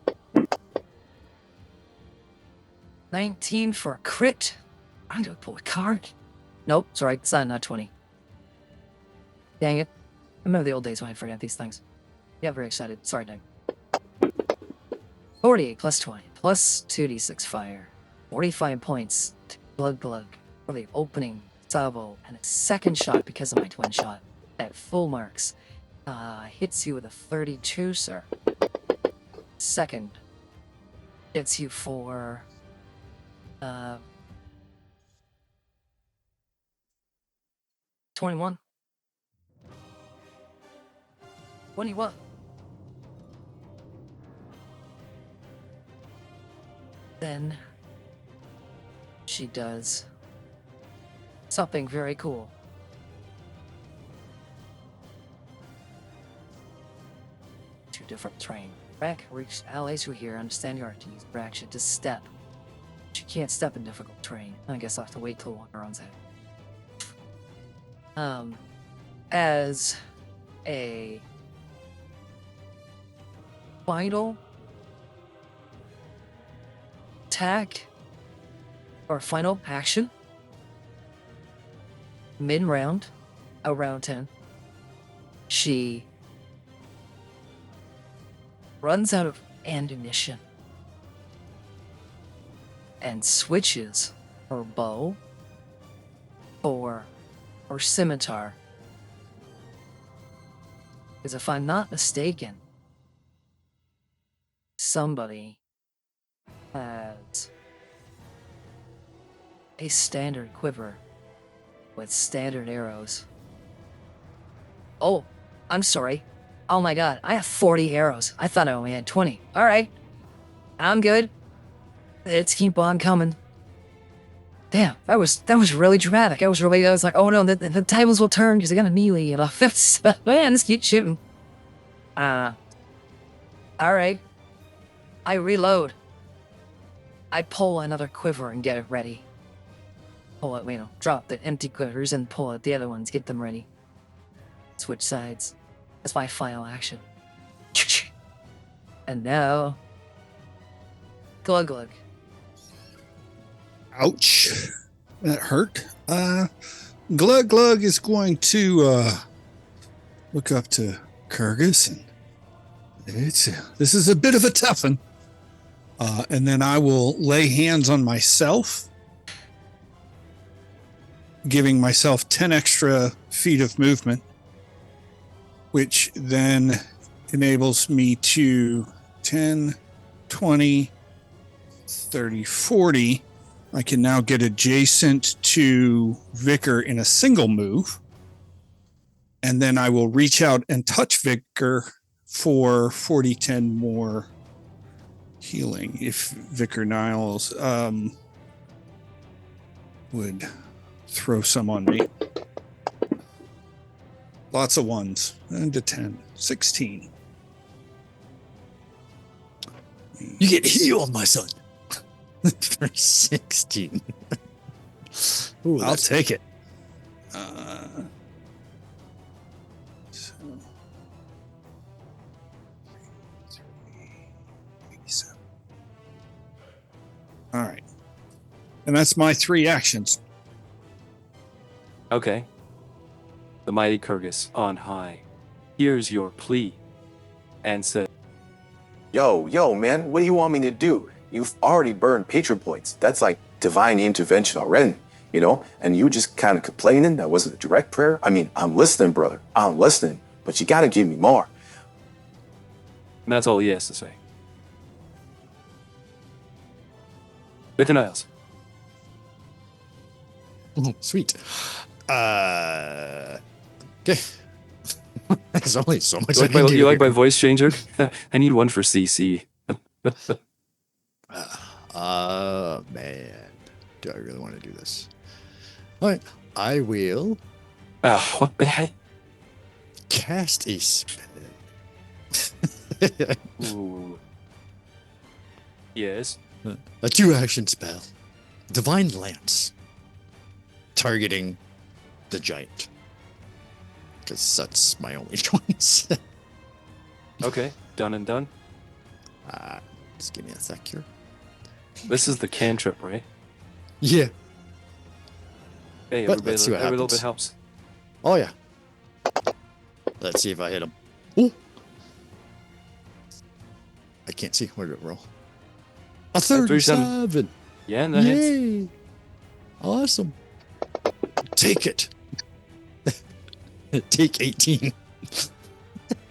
19 for a crit. I'm gonna pull a card. Nope, sorry, it's not 20. Dang it. I remember the old days when I forget these things. Yeah, very excited. Sorry, Doug. 48 plus 20 plus 2d6 fire. 45 points to Glug Glug for the opening salvo and a second shot because of my twin shot at full marks. Hits you with a 32, sir. Second Gets you for 21. 21. Then she does something very cool. Two different terrain. Rack reach allies who here understand your art to use her action to step. She can't step in difficult terrain. I guess I'll have to wait till one runs out. As a final attack or final action, mid-round, around 10, she runs out of ammunition and switches her bow for her scimitar. Because if I'm not mistaken, somebody has a standard quiver with standard arrows. Oh, I'm sorry. Oh my god, I have 40 arrows. I thought I only had 20. Alright. I'm good. Let's keep on coming. Damn, that was really dramatic. I was like, oh no, the tables will turn because I got a melee and a fifth spell. Man, let's keep shooting. Alright. I reload. I pull another quiver and get it ready. Pull it, drop the empty quivers and pull out the other ones, get them ready. Switch sides. That's my final action. And now, glug glug. Ouch. That hurt. Glug Glug is going to look up to Kyrgyz, and this is a bit of a tough one. And then I will lay hands on myself, giving myself 10 extra feet of movement, which then enables me to 10, 20, 30, 40. I can now get adjacent to Vicar in a single move. And then I will reach out and touch Vicar for 40-10 more healing if Vicar Niles would throw some on me. Lots of ones. And to 10. 16. You get healed, my son. For 16. Ooh, I'll take it. So 87. All right. And that's my 3 actions. Okay. The mighty Kyrgyz on high hears your plea and says, Yo, man, what do you want me to do? You've already burned patron points. That's like divine intervention already, And you just kind of complaining that wasn't a direct prayer? I mean, I'm listening, brother. I'm listening, but you got to give me more. and that's all he has to say. With the Niles. Sweet. Okay. There's only so much I can do. You like my voice changer? I need one for CC. Man. Do I really want to do this? All right. I will What the heck? cast a spell. Ooh. Yes. A 2-action spell. Divine Lance. Targeting the giant. Because that's my only choice. Okay. Done and done. Just give me a sec here. This is the cantrip, right? Yeah. Hey, But let's see what every little happens. bit helps. Oh, yeah. Let's see if I hit him. Ooh. I can't see. Where did it roll? A 37. Yeah, and that hits. Yay. Awesome. Take it. Take 18.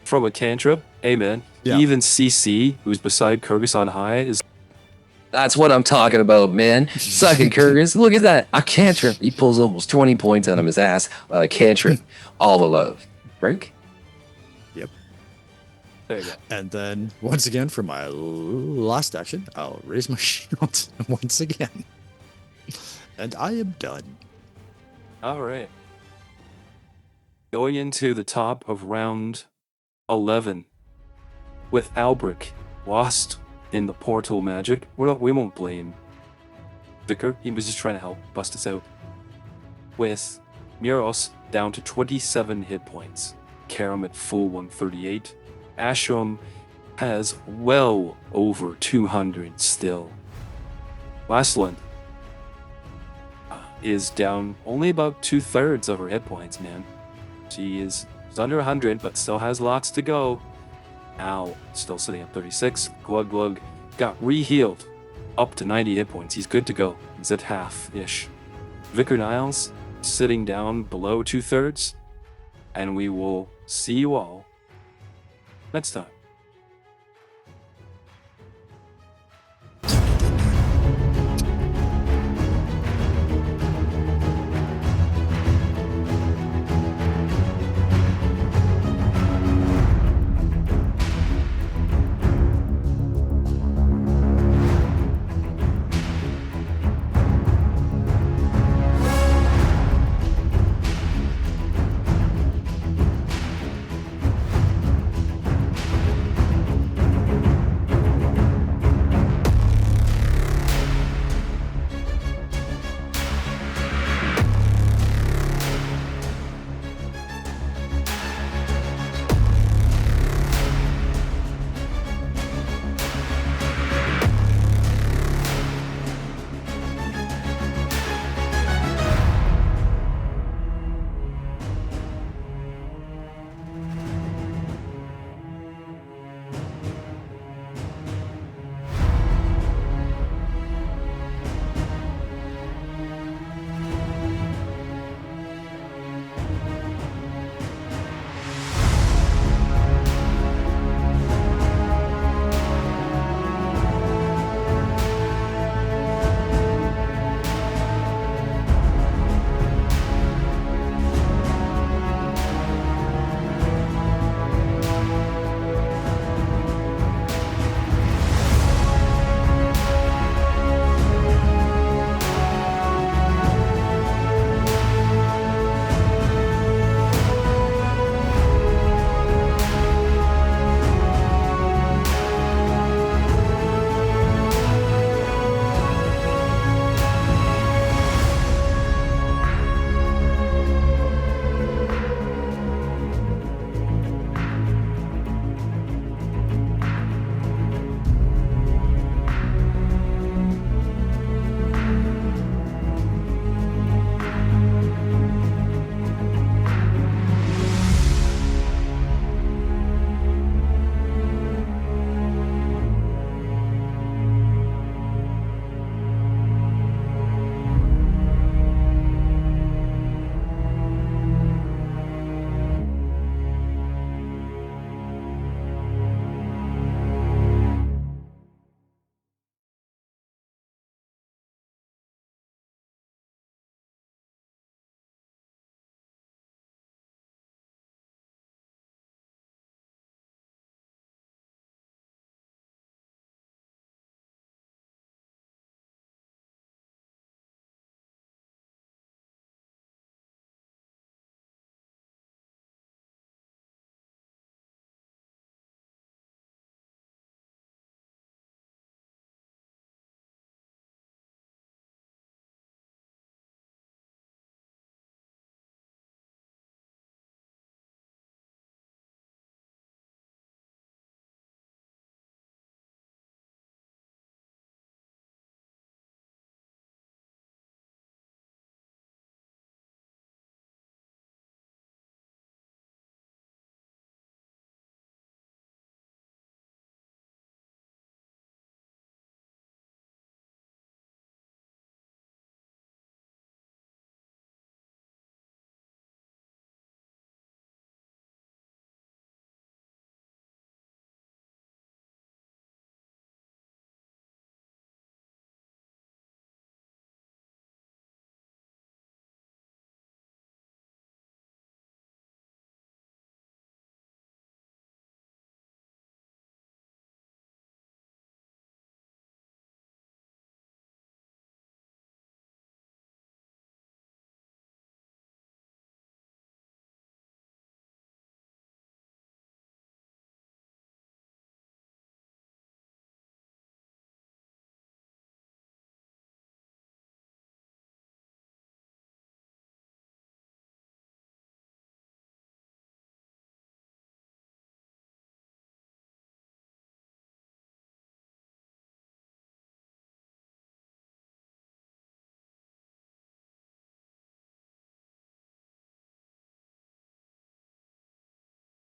From a cantrip. Hey, man. Yeah. Even CC, who's beside Kyrgyz on high, is That's what I'm talking about, man. Sucking Kurgan. Look at that. A cantrip. He pulls almost 20 points out of his ass while a cantrip. All the love. Break? There you go. And then, once again, for my last action, I'll raise my shield once again. And I am done. All right. Going into the top of round 11 with Albrecht lost in the portal magic. We won't blame Vicar. He was just trying to help bust us out. With Muros down to 27 hit points. Karam at full 138. Ashram has well over 200 still. Westland is down only about 2/3 of her hit points, man. She's under 100, but still has lots to go. Now, still sitting at 36. Glug Glug got re-healed up to 90 hit points. He's good to go. He's at half-ish. Vicar Niles sitting down below 2/3. And we will see you all next time.